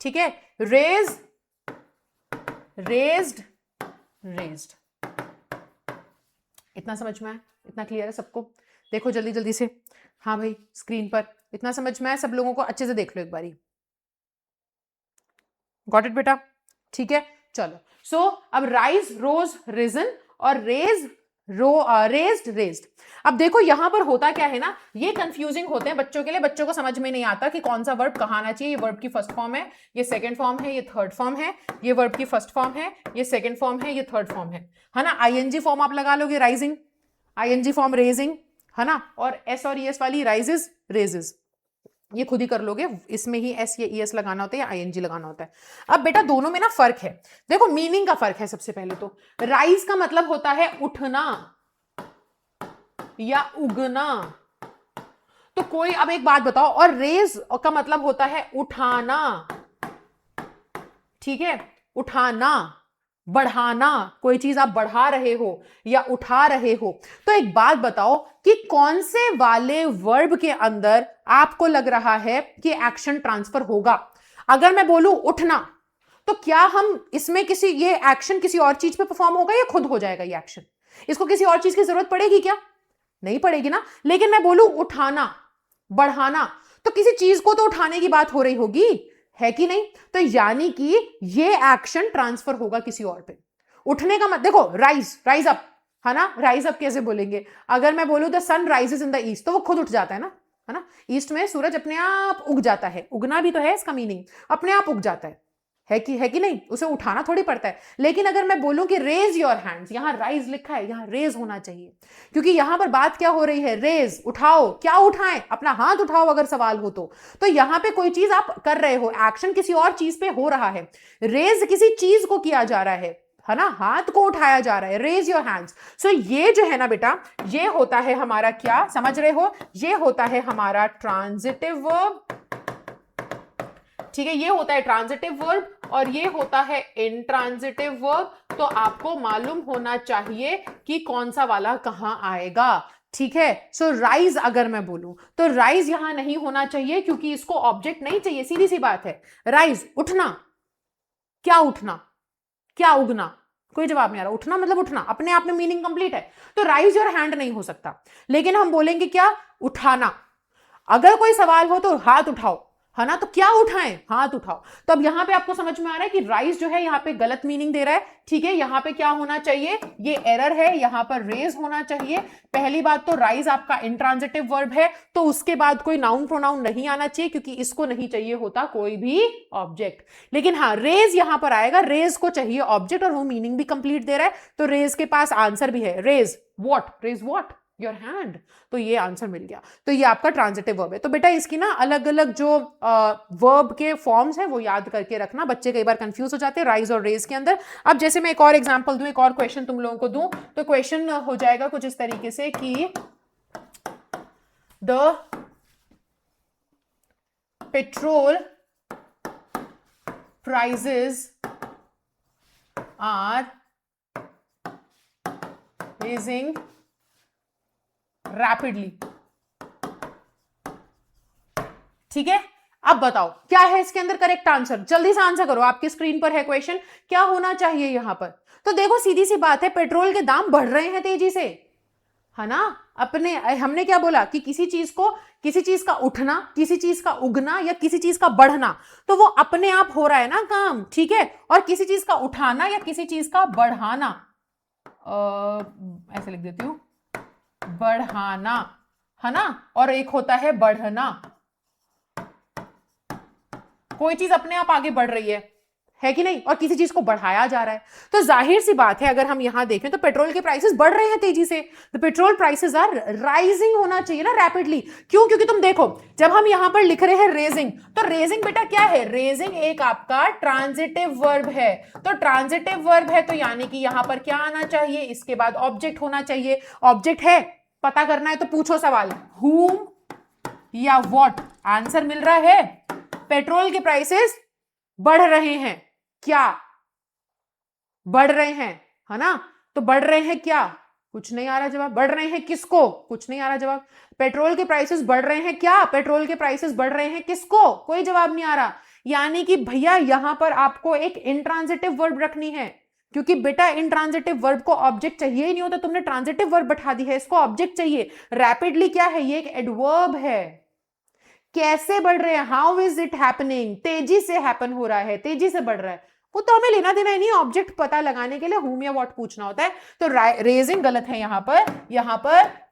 ठीक है। Raise, raised, raised. इतना समझ में आया? इतना क्लियर है सबको? देखो जल्दी जल्दी से, हाँ भाई स्क्रीन पर इतना समझ में आया सब लोगों को? अच्छे से देख लो एक बारी। गॉट इट बेटा? ठीक है, चलो, सो अब राइज, रोज, रिजन और रेज्ड, रेज्ड। अब देखो यहां पर होता क्या है ना, ये कंफ्यूजिंग होते हैं बच्चों के लिए, बच्चों को समझ में नहीं आता कि कौन सा वर्ब कहाँ आना चाहिए। ये वर्ब की फर्स्ट फॉर्म है, ये सेकंड फॉर्म है, ये थर्ड फॉर्म है, ये वर्ब की फर्स्ट फॉर्म है, ये सेकंड फॉर्म है, ये थर्ड फॉर्म है ना। आईएनजी फॉर्म आप लगा लोगे, राइजिंग, आईएनजी फॉर्म रेजिंग, है ना, और एस और ईएस वाली राइजेस, रेजेस, ये खुद ही कर लोगे, इसमें ही एस या ईएस लगाना होता है या आईएनजी लगाना होता है। अब बेटा दोनों में ना फर्क है, देखो मीनिंग का फर्क है। सबसे पहले तो राइज का मतलब होता है उठना या उगना, तो कोई, अब एक बात बताओ, और रेज का मतलब होता है उठाना, ठीक है, उठाना, बढ़ाना, कोई चीज आप बढ़ा रहे हो या उठा रहे हो। तो एक बात बताओ कि कौन से वाले वर्ब के अंदर आपको लग रहा है कि एक्शन ट्रांसफर होगा। अगर मैं बोलूं उठना, तो क्या हम इसमें किसी, ये एक्शन किसी और चीज पे परफॉर्म होगा या खुद हो जाएगा ये एक्शन? इसको किसी और चीज की जरूरत पड़ेगी क्या? नहीं पड़ेगी ना। लेकिन मैं बोलूं उठाना, बढ़ाना, तो किसी चीज को तो उठाने की बात हो रही होगी, है कि नहीं? तो यानी कि ये एक्शन ट्रांसफर होगा किसी और पे। उठने का मत, देखो राइज, राइज अप, है ना, राइज अप कैसे बोलेंगे? अगर मैं बोलूं the sun rises in the east, तो वो खुद उठ जाता है ना, ईस्ट में सूरज अपने आप उग जाता है, उगना भी तो है इसका मीनिंग, अपने आप उग जाता है कि नहीं, उसे उठाना थोड़ी पड़ता है। लेकिन अगर मैं बोलूं कि रेज योर हैंड्स, यहां राइज लिखा है, यहां रेज होना चाहिए, क्योंकि यहां पर बात क्या हो रही है, रेज, उठाओ। क्या उठाएं? अपना हाथ उठाओ अगर सवाल हो तो यहां पे कोई चीज आप कर रहे हो, एक्शन किसी और चीज पे हो रहा है, रेज किसी चीज को किया जा रहा है ना, हाथ को उठाया जा रहा है, रेज योर हैंड्स। सो ये जो है ना बेटा, ये होता है हमारा, क्या समझ रहे हो, ये होता है हमारा ट्रांजिटिव वर्ब, ठीक है, ये होता है ट्रांजिटिव वर्ब और ये होता है इंट्रांजिटिव वर्ब। तो आपको मालूम होना चाहिए कि कौन सा वाला कहां आएगा, ठीक है। सो राइज अगर मैं बोलूं तो राइज यहां नहीं होना चाहिए, क्योंकि इसको ऑब्जेक्ट नहीं चाहिए, सीधी सी बात है। राइज उठना, क्या उठना, क्या उगना, कोई जवाब नहीं आ रहा। उठना मतलब उठना, अपने आप में मीनिंग कंप्लीट है। तो राइज योर हैंड नहीं हो सकता, लेकिन हम बोलेंगे क्या, उठाना। अगर कोई सवाल हो तो हाथ उठाओ, है ना, तो क्या उठाएं, हाथ उठाओ। तो अब यहां पे आपको समझ में आ रहा है कि राइज जो है यहां पे गलत मीनिंग दे रहा है, ठीक है। यहां पे क्या होना चाहिए, ये एरर है, यहां पर रेज होना चाहिए। पहली बात तो राइज आपका इंट्रांजिटिव वर्ब है, तो उसके बाद कोई नाउन प्रोनाउन नहीं आना चाहिए, क्योंकि इसको नहीं चाहिए होता कोई भी ऑब्जेक्ट। लेकिन हाँ, रेज यहां पर आएगा, रेज को चाहिए ऑब्जेक्ट और वो मीनिंग भी कंप्लीट दे रहा है, तो रेज के पास आंसर भी है, raise what, raise what, your hand. तो ये आंसर मिल गया। तो ये आपका ट्रांजिटिव वर्ब है। तो बेटा इसकी ना अलग अलग जो वर्ब के फॉर्म्स है वो याद करके रखना, बच्चे कई बार कंफ्यूज हो जाते हैं राइज और रेज के अंदर। अब जैसे मैं एक और एग्जांपल दूं, एक और क्वेश्चन तुम लोगों को दूं, तो क्वेश्चन हो जाएगा कुछ इस तरीके से कि the petrol prices are raising rapidly, ठीक है। अब बताओ क्या है इसके अंदर करेक्ट आंसर, जल्दी से आंसर करो, आपकी स्क्रीन पर है क्वेश्चन, क्या होना चाहिए यहां पर। तो देखो सीधी सी बात है, पेट्रोल के दाम बढ़ रहे हैं तेजी से, है ना। अपने हमने क्या बोला कि किसी चीज को, किसी चीज का उठना, किसी चीज का उगना या किसी चीज का बढ़ना, तो वो अपने आप हो रहा है ना काम, ठीक है। और किसी चीज का उठाना या किसी चीज का बढ़ाना, ऐसे लिख देती हूं, बढ़ाना, है ना, और एक होता है बढ़ना। कोई चीज अपने आप आगे बढ़ रही है कि नहीं, और किसी चीज को बढ़ाया जा रहा है। तो जाहिर सी बात है, अगर हम यहां देखें तो पेट्रोल के प्राइसेस बढ़ रहे हैं तेजी से, the petrol prices are rising होना चाहिए ना रैपिडली। क्यों? क्योंकि तुम देखो जब हम यहां पर लिख रहे हैं रेजिंग, तो रेजिंग बेटा क्या है, रेजिंग एक आपका ट्रांजिटिव वर्ब है। तो ट्रांजिटिव वर्ब है तो यानी कि यहां पर क्या आना चाहिए, इसके बाद ऑब्जेक्ट होना चाहिए। ऑब्जेक्ट है, पता करना है तो पूछो सवाल, whom या what। आंसर मिल रहा है, पेट्रोल के प्राइसेस बढ़ रहे हैं, क्या बढ़ रहे हैं, है ना। तो बढ़ रहे हैं क्या, कुछ नहीं आ रहा जवाब। बढ़ रहे हैं किसको, कुछ नहीं आ रहा जवाब। पेट्रोल के प्राइसेस बढ़ रहे हैं क्या, पेट्रोल के प्राइसेस बढ़ रहे हैं किसको, कोई जवाब नहीं आ रहा। यानी कि भैया यहां पर आपको एक इंट्रांजिटिव वर्ब रखनी है, क्योंकि बेटा इंट्रांजिटिव वर्ब को ऑब्जेक्ट चाहिए ही नहीं होता, तुमने ट्रांजिटिव वर्ब बैठा दी है, इसको ऑब्जेक्ट चाहिए। रैपिडली क्या है, ये एक एडवर्ब है। कैसे बढ़ रहे हैं, हाउ इज इट हैपनिंग, तेजी से हैपन हो रहा है, तेजी से बढ़ रहा है। वो तो हमें लेना देना ही नहीं, ऑब्जेक्ट पता लगाने के लिए whom या what पूछना होता है। तो रेजिंग गलत है यहां पर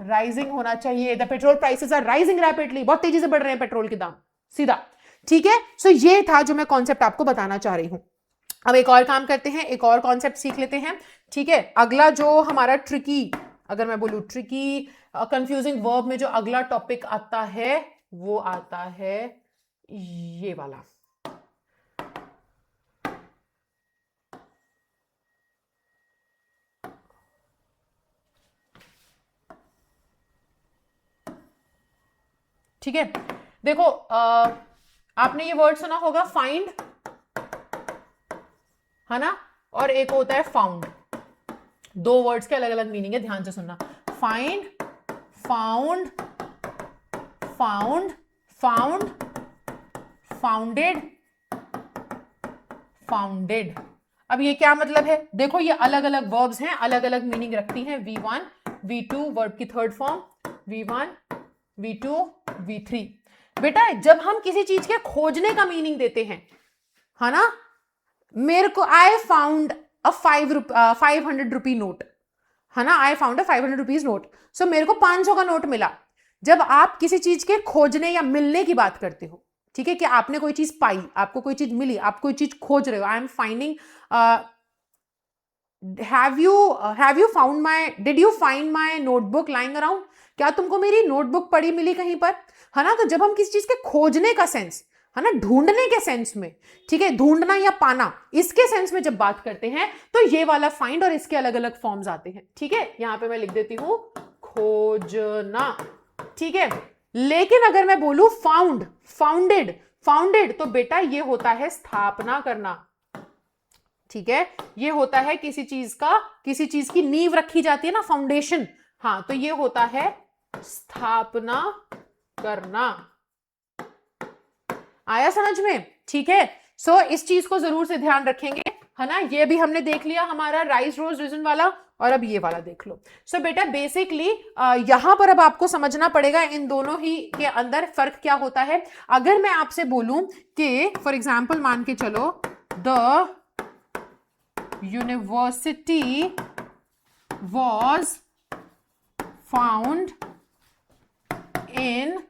राइजिंग होना चाहिए। The petrol prices are rising rapidly, बहुत तेजी से बढ़ रहे हैं पेट्रोल के दाम, सीधा। ठीक है, सो ये था जो मैं कॉन्सेप्ट आपको बताना चाह रही हूं। अब एक और काम करते हैं, एक और कॉन्सेप्ट सीख लेते हैं। ठीक है, अगला जो हमारा ट्रिकी, अगर मैं बोलूं ट्रिकी कंफ्यूजिंग वर्ब में जो अगला टॉपिक आता है वो आता है ये वाला। ठीक है, देखो आपने ये वर्ड सुना होगा फाइंड, है ना, और एक होता है फाउंड। दो वर्ड्स के अलग अलग मीनिंग है, ध्यान से सुनना। Find, found, found, found, founded, founded. अब ये क्या मतलब है? देखो ये अलग अलग वर्ब्स हैं, अलग अलग मीनिंग रखती हैं। V1, V2 वर्ब की third form, V1, V2, V3। बेटा जब हम किसी चीज के खोजने का मीनिंग देते हैं, है ना, मेरे को आई फाउंड अ 500 रुपी नोट, है ना, I found a 500 rupees note, so मेरे को 500 का नोट मिला। जब आप किसी चीज के खोजने या मिलने की बात करते हो, ठीक है, कि आपने कोई चीज पाई, आपको कोई चीज मिली, आप कोई चीज खोज रहे हो, I am finding, have you found my, did you find my notebook lying around, क्या तुमको मेरी नोटबुक पड़ी मिली कहीं पर, है ना। तो जब हम किसी चीज के खोजने का सेंस, है ना, ढूंढने के सेंस में, ठीक है, ढूंढना या पाना, इसके सेंस में जब बात करते हैं तो ये वाला फाइंड और इसके अलग अलग फॉर्म्स आते हैं। ठीक है, यहां पे मैं लिख देती हूं खोजना। ठीक है, लेकिन अगर मैं बोलूं फाउंड, फाउंडेड, फाउंडेड, तो बेटा ये होता है स्थापना करना। ठीक है, ये होता है किसी चीज का, किसी चीज की नींव रखी जाती है ना, फाउंडेशन। हाँ, तो ये होता है स्थापना करना। आया समझ में? ठीक है, सो इस चीज को जरूर से ध्यान रखेंगे, है ना। ये भी हमने देख लिया हमारा राइज रोज रीजन वाला, और अब ये वाला देख लो। सो बेटा बेसिकली यहां पर अब आपको समझना पड़ेगा इन दोनों ही के अंदर फर्क क्या होता है। अगर मैं आपसे बोलूं कि फॉर एग्जाम्पल मान के चलो, the university was found in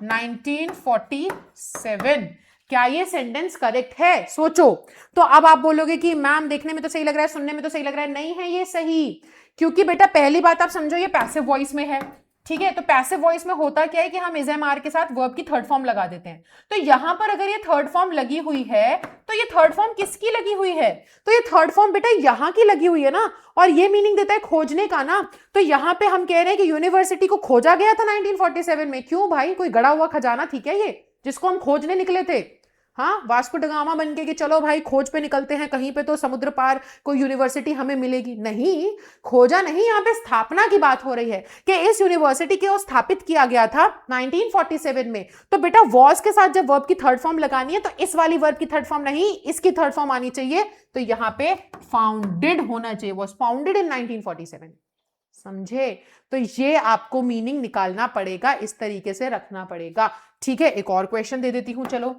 1947, क्या ये सेंटेंस करेक्ट है? सोचो। तो अब आप बोलोगे कि मैम देखने में तो सही लग रहा है, सुनने में तो सही लग रहा है। नहीं है ये सही, क्योंकि बेटा पहली बात आप समझो ये पैसिव वॉइस में है। ठीक है, तो पैसिव वॉइस में होता क्या है कि हम इज एम आर के साथ वर्ब की थर्ड फॉर्म लगा देते हैं। तो यहां पर अगर ये थर्ड फॉर्म लगी हुई है, तो ये थर्ड फॉर्म किसकी लगी हुई है? तो ये थर्ड फॉर्म बेटा यहां की लगी हुई है ना, और ये मीनिंग देता है खोजने का ना। तो यहां पे हम कह रहे हैं कि यूनिवर्सिटी को खोजा गया था 1947 में। क्यों भाई, कोई गड़ा हुआ खजाना थी क्या ये जिसको हम खोजने निकले थे? हाँ, वास्को ड गामा बन के कि चलो भाई खोज पे निकलते हैं, कहीं पे तो समुद्र पार कोई यूनिवर्सिटी हमें मिलेगी। नहीं, खोजा नहीं, यहाँ पे स्थापना की बात हो रही है कि इस यूनिवर्सिटी को स्थापित किया गया था 1947 में। तो बेटा वॉज के साथ जब वर्ब की थर्ड फॉर्म लगानी है तो इस वाली वर्ब की थर्ड फॉर्म नहीं, इसकी थर्ड फॉर्म आनी चाहिए। तो यहाँ पे फाउंडेड होना चाहिए, वॉज फाउंडेड इन 1947। समझे? तो ये आपको मीनिंग निकालना पड़ेगा, इस तरीके से रखना पड़ेगा। ठीक है, एक और क्वेश्चन दे देती हूं। चलो,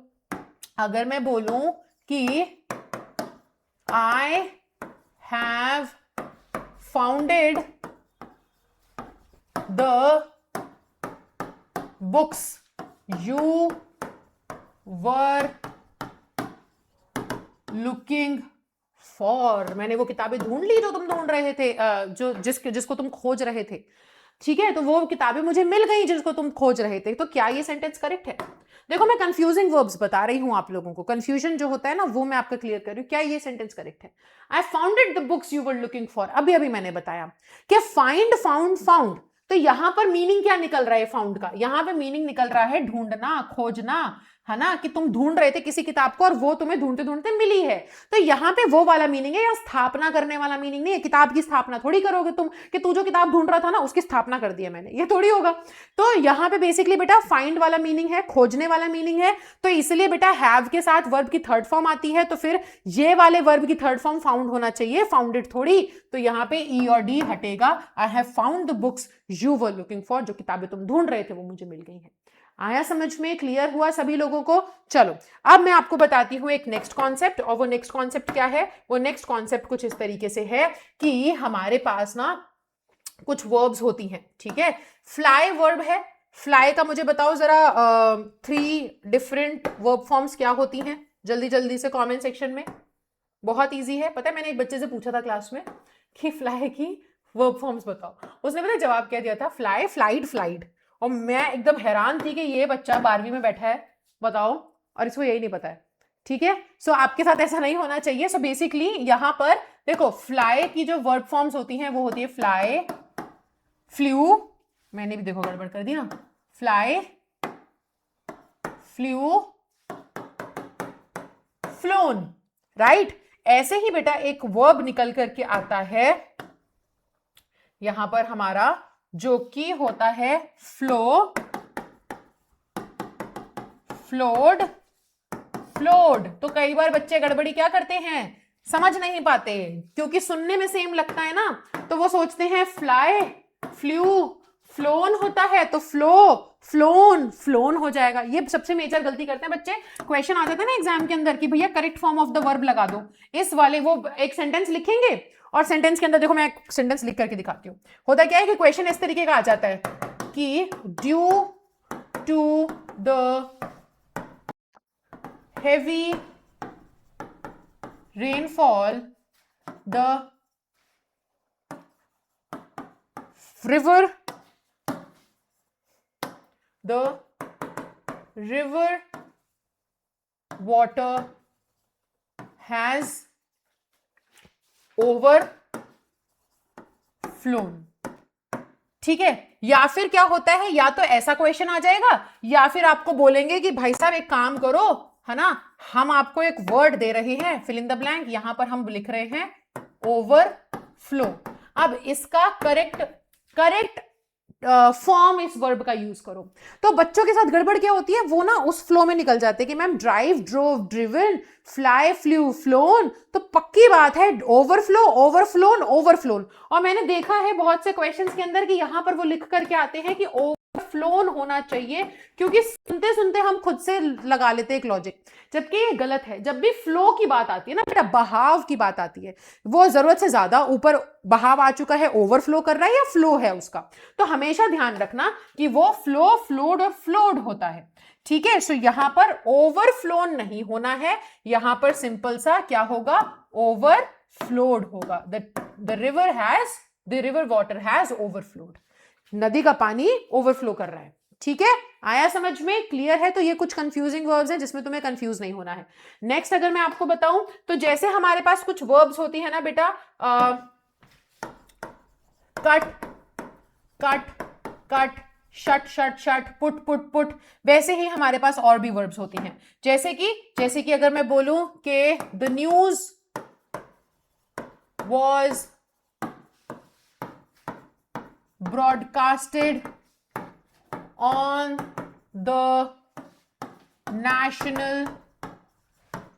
अगर मैं बोलूं कि I have founded the books you were looking for, मैंने वो किताबें ढूंढ ली जो तुम ढूंढ रहे थे, जिसको तुम खोज रहे थे। ठीक है, तो वो किताबें मुझे मिल गई जिसको तुम खोज रहे थे। तो क्या ये सेंटेंस करेक्ट है? देखो मैं कंफ्यूजिंग वर्ब्स बता रही हूं आप लोगों को, कंफ्यूजन जो होता है ना वो मैं आपका क्लियर कर रही हूं। क्या ये सेंटेंस करेक्ट है? I founded the books you were looking for, अभी अभी मैंने बताया कि फाइंड, फाउंड, फाउंड। तो यहां पर मीनिंग क्या निकल रहा है फाउंड का? यहां पे मीनिंग निकल रहा है ढूंढना, खोजना, है ना, कि तुम ढूंढ रहे थे किसी किताब को और वो तुम्हें ढूंढते ढूंढते मिली है। तो यहां पे वो वाला मीनिंग है, या स्थापना करने वाला मीनिंग नहीं है। किताब की स्थापना थोड़ी करोगे तुम कि तू जो किताब ढूंढ रहा था ना उसकी स्थापना कर दी है मैंने, ये थोड़ी होगा। तो यहां पे बेसिकली बेटा फाइंड वाला मीनिंग है, खोजने वाला मीनिंग है। तो इसलिए बेटा हैव के साथ वर्ब की थर्ड फॉर्म आती है, तो फिर ये वाले वर्ब की थर्ड फॉर्म फाउंड होना चाहिए, फाउंडेड थोड़ी। तो यहां पे ई और डी हटेगा। I have found the books you were looking for, जो किताबें तुम ढूंढ रहे थे वो मुझे मिल गई हैं। आया समझ में? क्लियर हुआ सभी लोगों को? चलो अब मैं आपको बताती हूं एक नेक्स्ट कॉन्सेप्ट, और वो नेक्स्ट कॉन्सेप्ट क्या है? वो नेक्स्ट कॉन्सेप्ट कुछ इस तरीके से है कि हमारे पास ना कुछ वर्ब्स होती हैं, ठीक है? फ्लाई वर्ब है, फ्लाई का मुझे बताओ जरा 3 डिफरेंट वर्ब फॉर्म्स क्या होती हैं, जल्दी जल्दी से कमेंट सेक्शन में। बहुत इजी है, पता है मैंने एक बच्चे से पूछा था क्लास में कि फ्लाई की वर्ब फॉर्म्स बताओ, उसने पता जवाब क्या दिया था? Fly, flied, flied. और मैं एकदम हैरान थी कि ये बच्चा 12वीं में बैठा है, बताओ, और इसको यही नहीं पता है, ठीक है? सो आपके साथ ऐसा नहीं होना चाहिए। सो बेसिकली यहां पर देखो फ्लाई की जो वर्ब फॉर्म्स होती हैं वो होती है फ्लाई, फ्लू, मैंने भी देखो गड़बड़ कर दी ना, फ्लाई, फ्लू, फ्लोन, राइट? ऐसे ही बेटा एक वर्ब निकल करके आता है यहां पर हमारा, जो कि होता है फ्लो, फ्लोड, फ्लोड। तो कई बार बच्चे गड़बड़ी क्या करते हैं, समझ नहीं पाते, क्योंकि सुनने में सेम लगता है ना, तो वो सोचते हैं फ्लाई, फ्लू, फ्लोन होता है तो फ्लो, फ्लोन, फ्लोन हो जाएगा। ये सबसे मेजर गलती करते हैं बच्चे। क्वेश्चन आ जाता है ना एग्जाम के अंदर कि भैया correct form of the verb लगा दो, इस वाले वो एक सेंटेंस लिखेंगे और सेंटेंस के अंदर देखो मैं एक सेंटेंस लिख करके दिखाती हूँ। होता क्या है कि क्वेश्चन इस तरीके का आ जाता है कि due to the heavy rainfall, the river water has overflown। ठीक है? या फिर क्या होता है, या तो ऐसा क्वेश्चन आ जाएगा, या फिर आपको बोलेंगे कि भाई साहब एक काम करो, है ना, हम आपको एक वर्ड दे रहे हैं, फिल इन द ब्लैंक, यहां पर हम लिख रहे हैं ओवरफ्लो। अब इसका करेक्ट फॉर्म इस वर्ब का यूज करो। तो बच्चों के साथ गड़बड़ क्या होती है, वो ना उस फ्लो में निकल जाते हैं कि ma'am drive, drove, driven, fly, flew, flown. तो पक्की बात है ओवरफ्लो, ओवरफ्लोन, ओवरफ्लोन। और मैंने देखा है बहुत से क्वेश्चंस के अंदर कि यहां पर वो लिख करके आते हैं कि ओवरफ्लोन होना चाहिए, क्योंकि सुनते सुनते हम खुद से लगा लेते हैं एक लॉजिक, जबकि ये गलत है। जब भी फ्लो की बात आती है ना बेटा, बहाव की बात आती है, वो जरूरत से ज्यादा ऊपर बहाव आ चुका है, ओवरफ्लो कर रहा है या फ्लो है उसका, तो हमेशा ध्यान रखना कि वो फ्लो, फ्लोड और फ्लोड होता है, ठीक है? सो यहां पर ओवरफ्लोन नहीं होना है, यहां पर सिंपल सा क्या होगा, ओवरफ्लोड होगा। The river water has overflowed, नदी का पानी ओवरफ्लो कर रहा है, ठीक है? आया समझ में? क्लियर है? तो ये कुछ कंफ्यूजिंग वर्ब्स हैं जिसमें तुम्हें कंफ्यूज नहीं होना है। नेक्स्ट अगर मैं आपको बताऊं तो जैसे हमारे पास कुछ वर्ब्स होती है ना बेटा, cut, cut, cut, shut, shut, shut, put, put, put, वैसे ही हमारे पास और भी वर्ब्स होती हैं। जैसे कि अगर मैं बोलूं कि the news was broadcasted on the national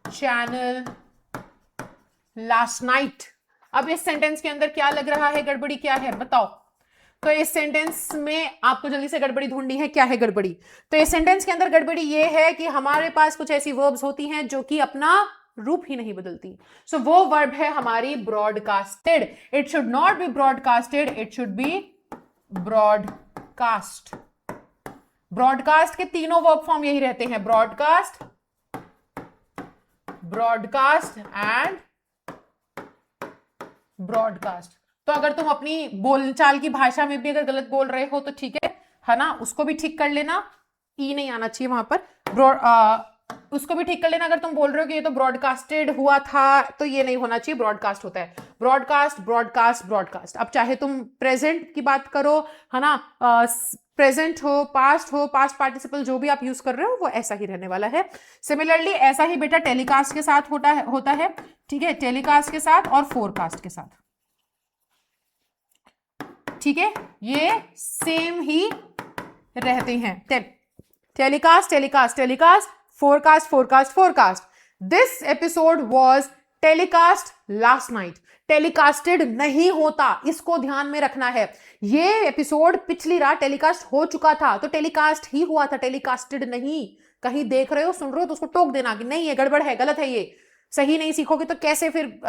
channel last night। अब इस सेंटेंस के अंदर क्या लग रहा है, गड़बड़ी क्या है बताओ? तो इस सेंटेंस में आपको जल्दी से गड़बड़ी ढूंढनी है, क्या है गड़बड़ी? तो इस सेंटेंस के अंदर गड़बड़ी ये है कि हमारे पास कुछ ऐसी वर्ब्स होती हैं जो कि अपना रूप ही नहीं बदलती। सो वो वर्ब है हमारी broadcasted. It should not be broadcasted, it should be broadcast. Broadcast के तीनों वर्ब फॉर्म यही रहते हैं, ब्रॉडकास्ट, ब्रॉडकास्ट एंड ब्रॉडकास्ट। तो अगर तुम अपनी बोलचाल की भाषा में भी अगर गलत बोल रहे हो तो ठीक है ना, उसको भी ठीक कर लेना, ई नहीं आना चाहिए वहां पर, उसको भी ठीक कर लेना। अगर तुम बोल रहे हो कि ये तो ब्रॉडकास्टेड हुआ था, तो ये नहीं होना चाहिए, ब्रॉडकास्ट होता है, ब्रॉडकास्ट, ब्रॉडकास्ट, ब्रॉडकास्ट। अब चाहे तुम प्रेजेंट की बात करो, है ना, प्रेजेंट हो, पास्ट पार्टिसिपल, जो भी आप यूज कर रहे हो वो ऐसा ही रहने वाला है। सिमिलरली ऐसा ही बेटा टेलीकास्ट के साथ होता है, ठीक है, टेलीकास्ट के साथ और फोरकास्ट के साथ, ठीक है, ये सेम ही रहते हैं। Telecast, telecast, telecast, forecast, forecast, forecast. This episode was telecast last night. Telecasted नहीं होता, इसको ध्यान में रखना है। ये एपिसोड पिछली रात टेलीकास्ट हो चुका था, तो टेलीकास्ट ही हुआ था, टेलीकास्टेड नहीं। कहीं देख रहे हो, सुन रहे हो तो उसको टोक देना कि नहीं ये गड़बड़ है, गलत है, ये सही नहीं सीखोगे तो कैसे फिर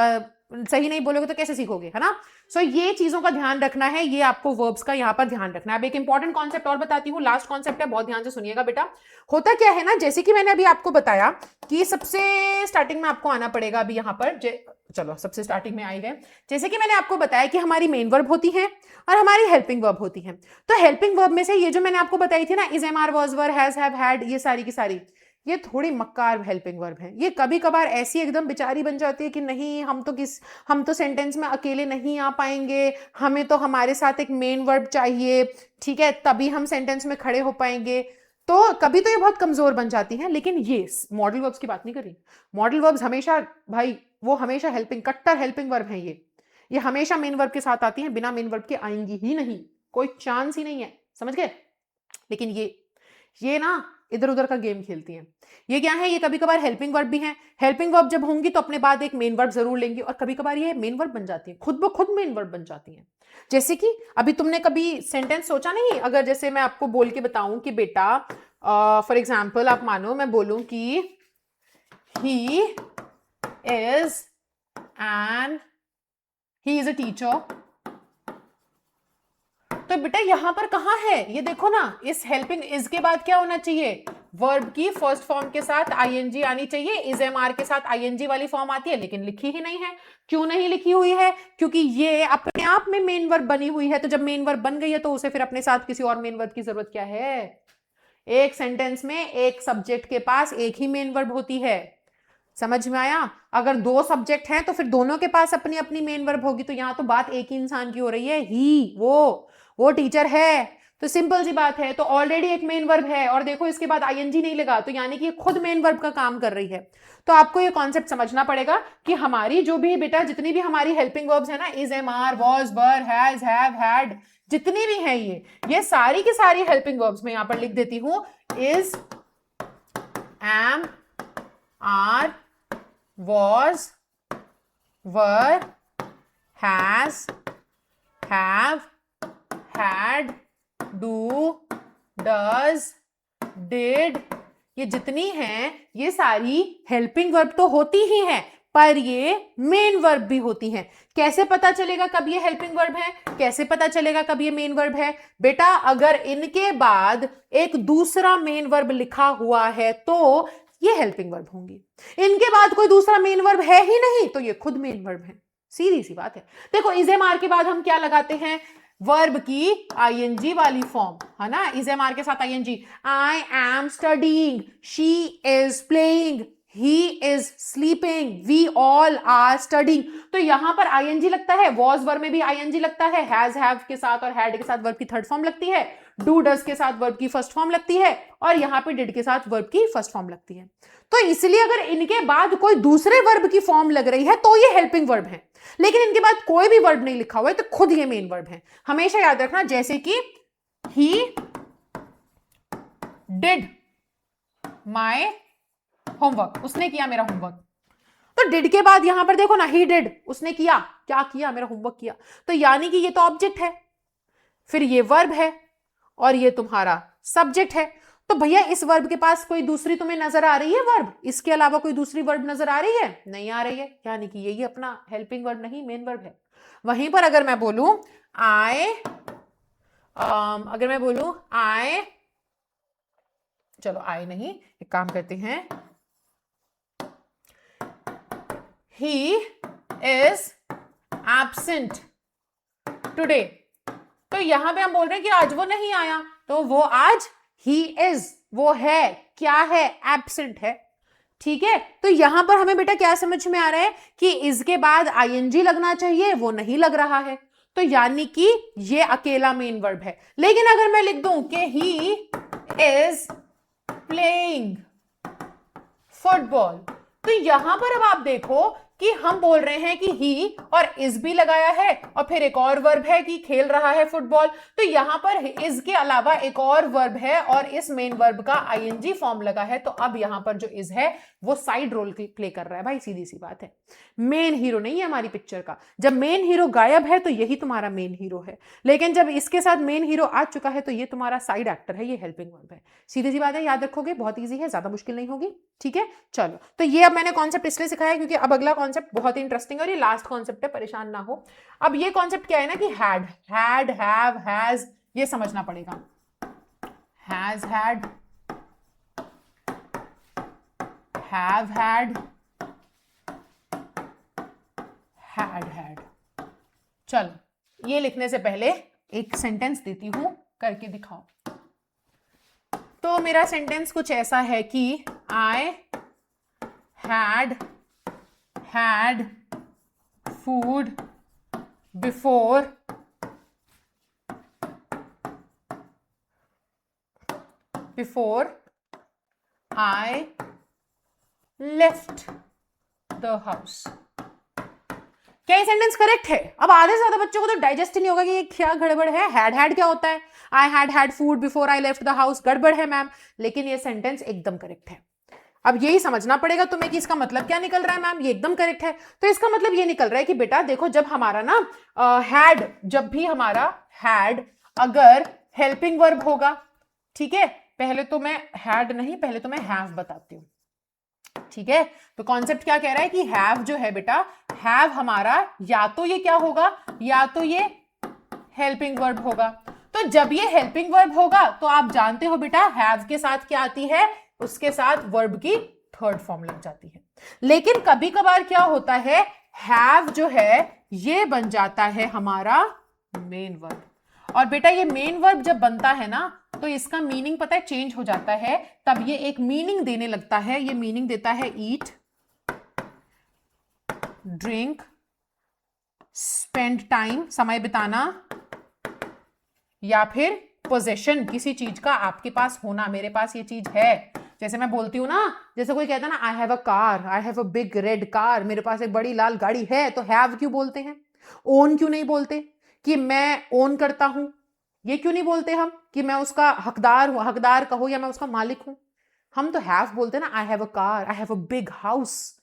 सही नहीं बोलोगे तो कैसे सीखोगे, है ना। सो ये चीजों का ध्यान रखना है, ये आपको वर्ब्स का यहां पर ध्यान रखना है। अब एक इंपॉर्टेंट कॉन्सेप्ट और बताती हूँ, लास्ट कॉन्सेप्ट है, बहुत ध्यान से सुनिएगा बेटा। होता क्या है ना, जैसे कि मैंने अभी आपको बताया कि सबसे स्टार्टिंग में आपको आना पड़ेगा अभी यहां पर, चलो सबसे स्टार्टिंग में आई गए। जैसे कि मैंने आपको बताया कि हमारी मेन वर्ब होती है और हमारी हेल्पिंग वर्ब होती है। तो हेल्पिंग वर्ब में से ये जो मैंने आपको बताई थी ना, is, am, are, was, were, has, have, had, ये सारी की सारी ये थोड़ी मक्कार हेल्पिंग वर्ब है। ये कभी कभार ऐसी एकदम बेचारी बन जाती है कि नहीं हम तो सेंटेंस में अकेले नहीं आ पाएंगे, हमें तो हमारे साथ एक मेन वर्ब चाहिए, ठीक है, तभी हम सेंटेंस में खड़े हो पाएंगे। तो कभी तो ये बहुत कमजोर बन जाती हैं। लेकिन ये मॉडल वर्ब्स की बात नहीं कर रही। मॉडल वर्ब्स हमेशा भाई वो हमेशा हेल्पिंग, कट्टर हेल्पिंग वर्ब है। ये हमेशा मेन वर्ब के साथ आती हैं, बिना मेन वर्ब के आएंगी ही नहीं, कोई चांस ही नहीं है, समझ गए। लेकिन ये ना इधर उधर का गेम खेलती हैं। ये क्या है, ये कभी कभार हेल्पिंग वर्ब भी हैं। हेल्पिंग वर्ब जब होंगी तो अपने बाद एक मेन वर्ब जरूर लेंगी, और कभी कभार ये मेन वर्ब बन जाती है, खुद ब खुद मेन वर्ब बन जाती हैं। जैसे कि अभी तुमने कभी सेंटेंस सोचा नहीं, अगर जैसे मैं आपको बोल के बताऊं कि बेटा फॉर एग्जाम्पल आप मानो मैं बोलूं कि ही इज अ टीचर, तो बेटा यहां पर कहां है ये देखो ना, इस हेल्पिंग इज के बाद क्या होना चाहिए, वर्ब की फर्स्ट फॉर्म के साथ आईएनजी आनी चाहिए। इज, एम, आर के साथ आईएनजी वाली फॉर्म आती है, लेकिन लिखी ही नहीं है। क्यों नहीं लिखी हुई है, क्योंकि ये अपने आप में मेन वर्ब बनी हुई है। तो जब मेन वर्ब बन गई है तो उसे फिर अपने साथ किसी और मेन वर्ब की जरूरत क्या है। एक सेंटेंस में एक सब्जेक्ट के पास एक ही मेन वर्ब होती है, समझ में आया। अगर दो सब्जेक्ट हैं तो फिर दोनों के पास अपनी अपनी मेन वर्ब होगी। तो यहां तो बात एक ही इंसान की हो रही है, ही, वो टीचर है, तो सिंपल सी बात है। तो ऑलरेडी एक मेन वर्ब है और देखो इसके बाद आईएनजी नहीं लगा, तो यानी कि ये खुद मेन वर्ब का काम कर रही है। तो आपको ये कॉन्सेप्ट समझना पड़ेगा कि हमारी जो भी बेटा जितनी भी हमारी हेल्पिंग वर्ब्स है ना, is, am, are, was, were, has, have, had, जितनी भी हैं ये सारी की सारी हेल्पिंग वर्ब्स मैं यहां पर लिख देती हूं, is, am, are, was, were, has, have, had, do, does, did, ये जितनी हैं ये सारी हेल्पिंग वर्ब तो होती ही हैं, पर ये मेन वर्ब भी होती हैं। कैसे पता चलेगा कब ये हेल्पिंग वर्ब है, कैसे पता चलेगा कब ये मेन वर्ब है बेटा, अगर इनके बाद एक दूसरा मेन वर्ब लिखा हुआ है तो ये हेल्पिंग वर्ब होंगी। इनके बाद कोई दूसरा मेन वर्ब है ही नहीं तो ये खुद मेन वर्ब है, सीधी सी बात है। देखो इज, एम, आर के बाद हम क्या लगाते हैं, वर्ब की आईएनजी वाली फॉर्म, है ना। इज, एम, आर के साथ ING, I am studying, she is playing, he is sleeping, we all are studying। तो यहां पर आईएनजी लगता है, was वर्ब में भी आईएनजी लगता है, has, have के साथ और had के साथ वर्ब की थर्ड फॉर्म लगती है, do, does के साथ वर्ब की फर्स्ट फॉर्म लगती है, और यहां पे did के साथ वर्ब की फर्स्ट फॉर्म लगती है। तो इसलिए अगर इनके बाद कोई दूसरे वर्ब की फॉर्म लग रही है तो ये हेल्पिंग वर्ब है, लेकिन इनके बाद कोई भी वर्ब नहीं लिखा हुआ है तो खुद ये मेन वर्ब है। हमेशा याद रखना, जैसे कि he did my होमवर्क, उसने किया मेरा होमवर्क, तो डिड के बाद यहां पर देखो ना, ही डिड, उसने किया, क्या किया, मेरा होमवर्क किया, तो यानी कि ये तो ऑब्जेक्ट है, फिर ये वर्ब है और ये तुम्हारा सब्जेक्ट है। तो भैया इस वर्ब के पास कोई दूसरी तुम्हें नजर आ रही है वर्ब, इसके अलावा कोई दूसरी वर्ब नजर आ रही है, नहीं आ रही है, यानी कि यही अपना हेल्पिंग वर्ब नहीं मेन वर्ब है। वहीं पर अगर मैं बोलूं आई, चलो आई नहीं, एक काम करते हैं, he is absent today, तो यहां पे हम बोल रहे हैं कि आज वो नहीं आया, तो वो आज he is, वो है, क्या है, absent है, ठीक है। तो यहां पर हमें बेटा क्या समझ में आ रहा है कि इसके बाद आईएनजी लगना चाहिए, वो नहीं लग रहा है, तो यानी कि ये अकेला मेन वर्ब है। लेकिन अगर मैं लिख दूं कि he is playing फुटबॉल, तो यहां पर अब आप देखो कि हम बोल रहे हैं कि ही और इज भी लगाया है और फिर एक और वर्ब है कि खेल रहा है फुटबॉल, तो यहां पर इज के अलावा एक और वर्ब है और इस मेन वर्ब का आईएनजी फॉर्म लगा है, तो अब यहां पर जो इज है वो साइड रोल प्ले कर रहा है भाई, सीधी सी बात है, मेन हीरो नहीं है हमारी पिक्चर का। जब मेन हीरो गायब है तो यही तुम्हारा मेन हीरो है, लेकिन जब इसके साथ मेन हीरो आ चुका है तो ये तुम्हारा साइड एक्टर है, ये हेल्पिंग वर्ब है। सीधी सी बात है, याद रखोगे, बहुत ईजी है, ज्यादा मुश्किल नहीं होगी। ठीक है, चलो, तो ये अब मैंने कॉन्सेप्ट इसलिए सिखाया क्योंकि अब अगला कॉन्सेप्ट बहुत इंटरेस्टिंग है और ये लास्ट कॉन्सेप्ट है, परेशान ना हो। अब ये कॉन्सेप्ट क्या है ना कि हैड, हैव, हैज, ये समझना पड़ेगा। Has had, have had, had had. चलो, ये लिखने से पहले एक सेंटेंस देती हूं, करके दिखाओ। तो मेरा सेंटेंस कुछ ऐसा है कि I had food before I left the house. क्या ये सेंटेंस करेक्ट है? अब आधे से ज्यादा बच्चों को तो डाइजेस्ट ही नहीं होगा कि ये क्या गड़बड़ है, हैड क्या होता है, आई had food before I left the house, गड़बड़ है मैम, लेकिन ये सेंटेंस एकदम करेक्ट है। अब यही समझना पड़ेगा तुम्हें कि इसका मतलब क्या निकल रहा है मैम, ये एकदम करेक्ट है। तो इसका मतलब ये निकल रहा है कि बेटा देखो, जब हमारा ना हैड, जब भी हमारा हैड अगर हेल्पिंग वर्ब होगा, ठीक है, पहले तो मैं हैड नहीं, पहले तो मैं हैव बताती हूँ। ठीक है, तो कॉन्सेप्ट क्या कह रहा है कि हैव जो है बेटा, हैव हमारा या तो ये क्या होगा, या तो ये हेल्पिंग वर्ब होगा। तो जब ये हेल्पिंग वर्ब होगा तो आप जानते हो बेटा हैव के साथ क्या आती है, उसके साथ वर्ब की थर्ड फॉर्म लग जाती है। लेकिन कभी कभार क्या होता है, हैव जो है ये बन जाता है हमारा मेन वर्ब, और बेटा ये मेन वर्ब जब बनता है ना तो इसका मीनिंग पता है चेंज हो जाता है, तब ये एक मीनिंग देने लगता है। ये मीनिंग देता है ईट, ड्रिंक, स्पेंड टाइम, समय बिताना, या फिर पोजेशन, किसी चीज का आपके पास होना, मेरे पास ये चीज है। जैसे मैं बोलती हूँ ना, जैसे कोई कहता है ना I have a car, I have a big red car, मेरे पास एक बड़ी लाल गाड़ी है, तो हैव क्यों बोलते हैं, ओन क्यों नहीं बोलते कि मैं ओन करता हूं, ये क्यों नहीं बोलते हम कि मैं उसका हकदार हूं, हकदार कहो या मैं उसका मालिक हूं, हम तो हैव बोलते हैं ना, I have a car, I have a big house,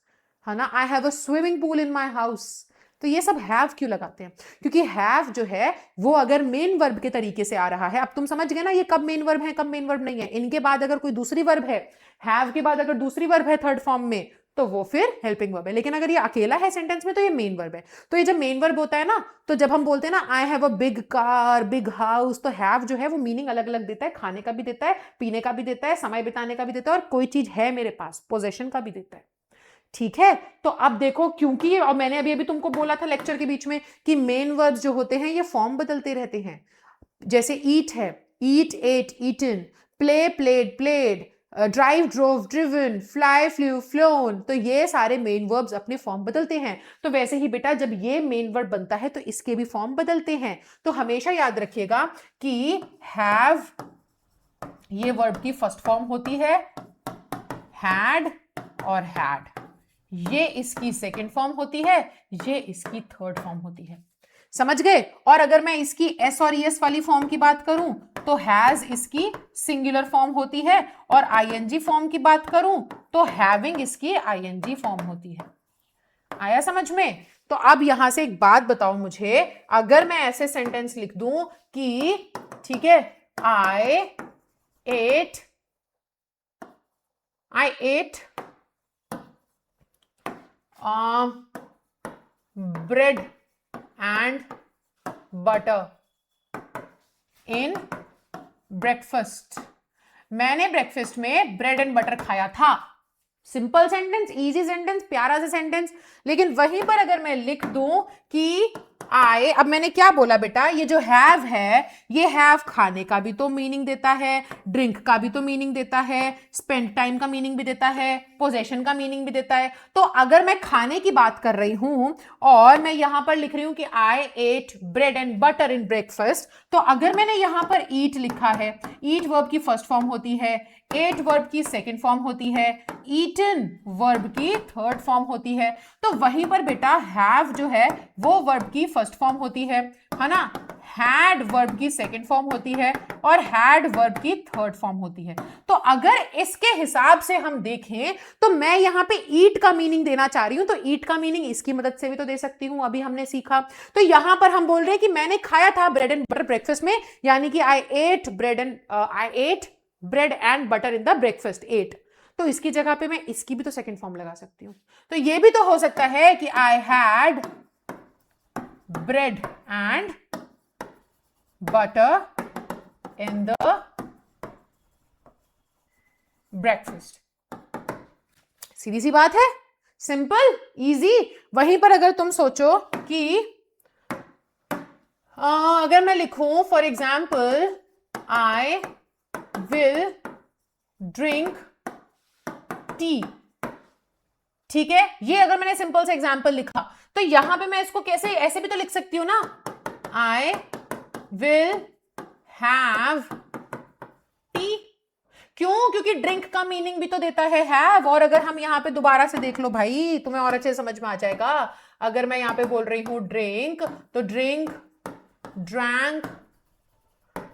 है ना, I have a swimming pool in my house. तो ये सब हैव क्यों लगाते हैं, क्योंकि हैव जो है वो अगर मेन वर्ब के तरीके से आ रहा है, अब तुम समझ गए ना ये कब मेन वर्ब है कब मेन वर्ब नहीं है। इनके बाद अगर कोई दूसरी वर्ब है, हैव के बाद अगर दूसरी वर्ब है थर्ड फॉर्म में, तो वो फिर हेल्पिंग वर्ब है। लेकिन अगर ये अकेला है सेंटेंस में तो ये मेन वर्ब है। तो ये जब मेन वर्ब होता है ना, तो जब हम बोलते हैं ना I have a big car, big house, तो हैव जो है वो मीनिंग अलग अलग देता है, खाने का भी देता है, पीने का भी देता है, समय बिताने का भी देता है, और कोई चीज है मेरे पास, पोजेशन का भी देता है। ठीक है, तो अब देखो, क्योंकि और मैंने अभी अभी तुमको बोला था लेक्चर के बीच में कि मेन वर्ब्स जो होते हैं ये फॉर्म बदलते रहते हैं। जैसे ईट है, eat, ate, eaten, play, played, played, drive, drove, driven, fly, flew, flown, तो ये सारे मेन वर्ब्स अपने फॉर्म बदलते हैं। तो वैसे ही बेटा जब ये मेन वर्ब बनता है तो इसके भी फॉर्म बदलते हैं। तो हमेशा याद रखिएगा कि हैव ये वर्ब की फर्स्ट फॉर्म होती है, हैड और हैड ये इसकी सेकेंड फॉर्म होती है, ये इसकी थर्ड फॉर्म होती है। समझ गए? और अगर मैं इसकी एस और ईएस वाली फॉर्म की बात करूं तो हैज इसकी सिंगुलर फॉर्म होती है, और आईएनजी फॉर्म की बात करूं तो हैविंग इसकी आईएनजी फॉर्म होती है। आया समझ में? तो अब यहां से एक बात बताओ मुझे, अगर मैं ऐसे सेंटेंस लिख दूं कि ठीक है, I ate bread and butter in breakfast, मैंने ब्रेकफास्ट में ब्रेड एंड बटर खाया था। सिंपल सेंटेंस, इजी सेंटेंस, प्यारा सा सेंटेंस। लेकिन वहीं पर अगर मैं लिख दूं कि अब मैंने क्या बोला बेटा, ये जो हैव है, ये हैव खाने का भी तो मीनिंग देता है, ड्रिंक का भी तो मीनिंग देता है, स्पेंड टाइम का मीनिंग भी देता है, पोजेशन का मीनिंग भी देता है। तो अगर मैं खाने की बात कर रही हूं और मैं यहां पर लिख रही हूं कि I ate bread and butter in breakfast, तो अगर मैंने यहां पर ईट लिखा है, ईट वर्ब की फर्स्ट फॉर्म होती है, एट वर्ब की सेकेंड फॉर्म होती है, ईटन वर्ब की थर्ड फॉर्म होती है। तो वहीं पर बेटा हैव जो है वो वर्ब की फर्स्ट फॉर्म होती है ना, हैड वर्ब की सेकंड फॉर्म होती है और हैड वर्ब की थर्ड फॉर्म होती है। तो अगर इसके हिसाब से हम देखें तो मैं यहां पे ईट का मीनिंग देना चाह रही हूं, तो ईट का मीनिंग इसकी मदद से भी तो दे सकती हूं, अभी हमने सीखा। तो यहां पर हम बोल रहे हैं कि मैंने खाया था ब्रेड एंड बटर ब्रेकफास्ट में, यानी कि I ate bread and butter in the breakfast, ate. तो इसकी जगह पे मैं इसकी भी तो सेकंड फॉर्म लगा सकती हूं। तो ये भी तो हो सकता है कि I had bread and butter in the breakfast. सीधी सी बात है, सिंपल इजी। वहीं पर अगर तुम सोचो कि अगर मैं लिखूं for example I will drink tea, ठीक है, ये अगर मैंने सिंपल से एग्जाम्पल लिखा तो यहां पे मैं इसको कैसे ऐसे भी तो लिख सकती हूं ना, आई विल हैव टी। क्यों? क्योंकि ड्रिंक का मीनिंग भी तो देता है हैव। और अगर हम यहां पे दोबारा से देख लो भाई, तुम्हें और अच्छे समझ में आ जाएगा। अगर मैं यहां पे बोल रही हूं ड्रिंक, तो ड्रिंक, ड्रैंक,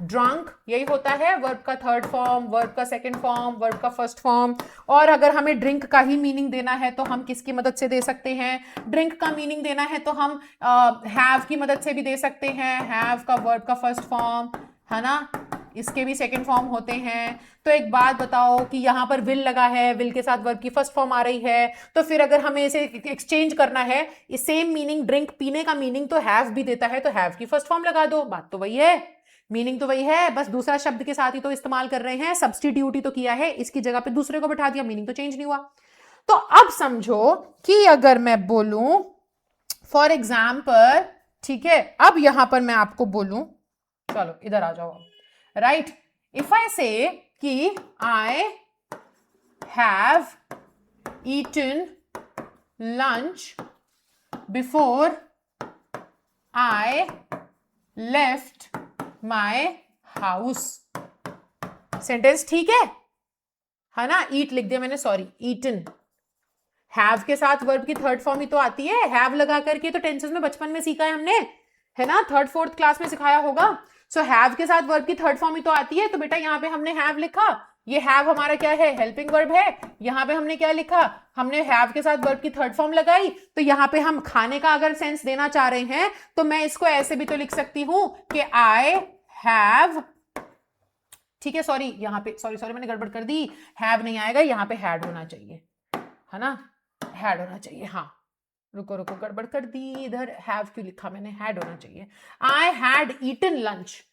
ड्रंक, यही होता है वर्ब का थर्ड फॉर्म, वर्ब का सेकंड फॉर्म, वर्ब का फर्स्ट फॉर्म। और अगर हमें ड्रिंक का ही मीनिंग देना है तो हम किसकी मदद से दे सकते हैं? ड्रिंक का मीनिंग देना है तो हम हैव की मदद से भी दे सकते हैं, हैव का वर्ब का फर्स्ट फॉर्म, है ना, इसके भी सेकंड फॉर्म होते हैं। तो एक बात बताओ कि यहां पर विल लगा है, विल के साथ वर्ब की फर्स्ट फॉर्म आ रही है, तो फिर अगर हमें इसे एक्सचेंज करना है, सेम मीनिंग ड्रिंक पीने का मीनिंग तो हैव भी देता है, तो हैव की फर्स्ट फॉर्म लगा दो, बात तो वही है, मीनिंग तो वही है, बस दूसरा शब्द के साथ ही तो इस्तेमाल कर रहे हैं, सब्स्टिट्यूट ही तो किया है, इसकी जगह पे दूसरे को बैठा दिया, मीनिंग तो चेंज नहीं हुआ। तो अब समझो कि अगर मैं बोलूं फॉर एग्जाम्पल, ठीक है, अब यहां पर मैं आपको बोलूं, चलो इधर आ जाओ, राइट, इफ आई से कि I have eaten lunch before I left my house, sentence ठीक है ना, ईट लिख दिया मैंने, सॉरी, ईटन। हैव के साथ वर्ब की थर्ड फॉर्म ही तो आती है, हैव लगा करके तो टेंसेस में बचपन में सीखा है हमने, है ना, थर्ड फोर्थ क्लास में सिखाया होगा। सो हैव के साथ वर्ब की थर्ड फॉर्म ही तो आती है। तो बेटा यहाँ पे हमने हैव लिखा, ये हैव हमारा क्या है, हेल्पिंग वर्ब है। यहाँ पे हमने क्या लिखा, हमने हैव के साथ वर्ब की थर्ड फॉर्म लगाई। तो यहाँ पे हम खाने का अगर सेंस देना चाह रहे हैं तो मैं इसको ऐसे भी तो लिख सकती हूं कि आई हैव, ठीक है, सॉरी यहाँ पे, सॉरी मैंने गड़बड़ कर दी, हैव नहीं आएगा, यहाँ पे हैड होना चाहिए, है ना, हैड होना चाहिए, हाँ, रुको गड़बड़ कर दी, इधर हैव क्यों लिखा मैंने, हैड होना चाहिए। आई हैड ईटन लंच,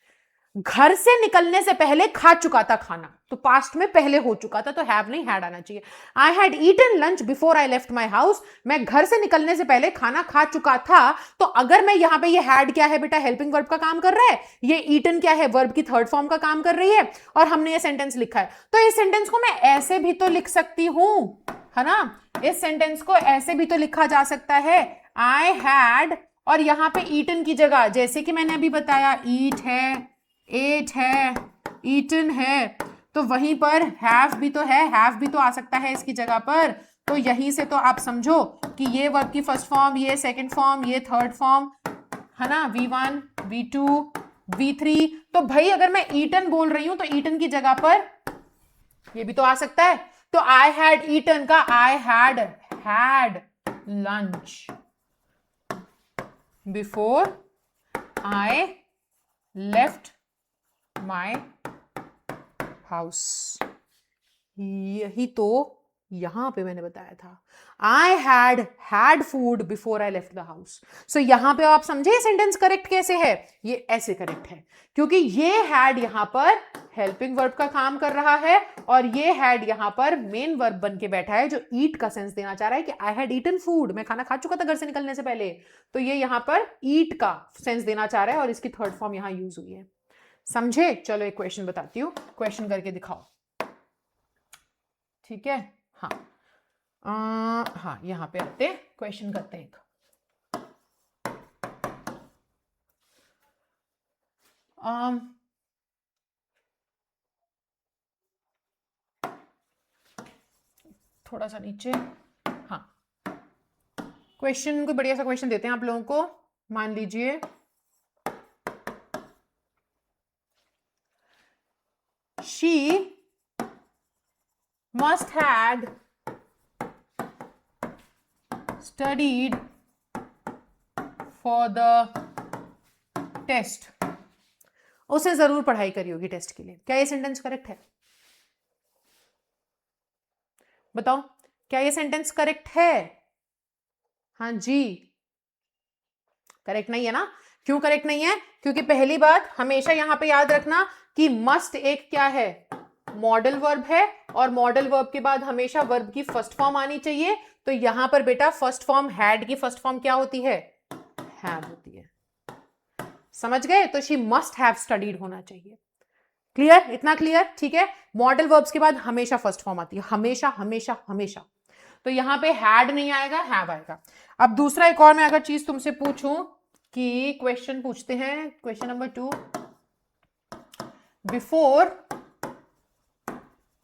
घर से निकलने से पहले खा चुका था खाना, तो पास्ट में पहले हो चुका था, तो हैव नहीं, हैड आना चाहिए। I had eaten lunch before I left my house, मैं घर से निकलने से पहले खाना खा चुका था। तो अगर मैं यहां पे, ये हैड क्या है बेटा, हेल्पिंग वर्ब का काम कर रहा है, ये ईटन क्या है, वर्ब की थर्ड फॉर्म का काम कर रही है, और हमने ये सेंटेंस लिखा है। तो इस सेंटेंस को मैं ऐसे भी तो लिख सकती हूं, है ना, इस सेंटेंस को ऐसे भी तो लिखा जा सकता है, आई हैड, और यहां पे ईटन की जगह, जैसे कि मैंने अभी बताया, ईट है, एट है, ईटन है, तो वहीं पर हैव भी तो है, हैव भी तो आ सकता है इसकी जगह पर। तो यहीं से तो आप समझो कि ये वर्ब की फर्स्ट फॉर्म, ये सेकंड फॉर्म, ये थर्ड फॉर्म, है ना, V1, V2, V3। तो भाई अगर मैं ईटन बोल रही हूं तो ईटन की जगह पर ये भी तो आ सकता है। तो आई हैड ईटन का I had lunch before I left my house, यही तो यहां पे मैंने बताया था, I had food before I left the house. So यहां पे आप समझे सेंटेंस करेक्ट कैसे है, ये ऐसे करेक्ट है क्योंकि ये हैड यहां पर हेल्पिंग वर्ब का काम कर रहा है और ये हैड यहां पर मेन वर्ब बन के बैठा है जो ईट का सेंस देना चाह रहा है कि आई हैड ईटन फूड, मैं खाना खा चुका था घर से निकलने से पहले। तो ये यहां पर ईट का सेंस देना चाह रहा है और इसकी थर्ड फॉर्म यहां यूज हुई है। समझे? चलो एक क्वेश्चन बताती हूँ, क्वेश्चन करके दिखाओ। ठीक है, हाँ हाँ यहां पे आते क्वेश्चन करते हैं। थोड़ा सा नीचे, हाँ क्वेश्चन, कोई बढ़िया सा क्वेश्चन देते हैं आप लोगों को। मान लीजिए she must had studied for the test, उसे जरूर पढ़ाई करी होगी टेस्ट के लिए। क्या ये सेंटेंस करेक्ट है? बताओ, क्या ये सेंटेंस करेक्ट है? हाँ जी, करेक्ट नहीं है ना? क्यों करेक्ट नहीं है? क्योंकि पहली बात हमेशा यहां पे याद रखना कि मस्ट एक क्या है, मॉडल वर्ब है और मॉडल वर्ब के बाद हमेशा वर्ब की फर्स्ट फॉर्म आनी चाहिए। तो यहां पर बेटा फर्स्ट फॉर्म हैड की फर्स्ट फॉर्म क्या होती है? हैव होती है। समझ गए? तो शी मस्ट हैव स्टडीड होना चाहिए। क्लियर? इतना क्लियर? ठीक है। मॉडल वर्ब्स के बाद हमेशा फर्स्ट फॉर्म आती है, हमेशा हमेशा हमेशा। तो यहां पे हैड नहीं आएगा, हैव आएगा। अब दूसरा एक और मैं अगर चीज तुमसे पूछूं कि क्वेश्चन पूछते हैं, question number 2, before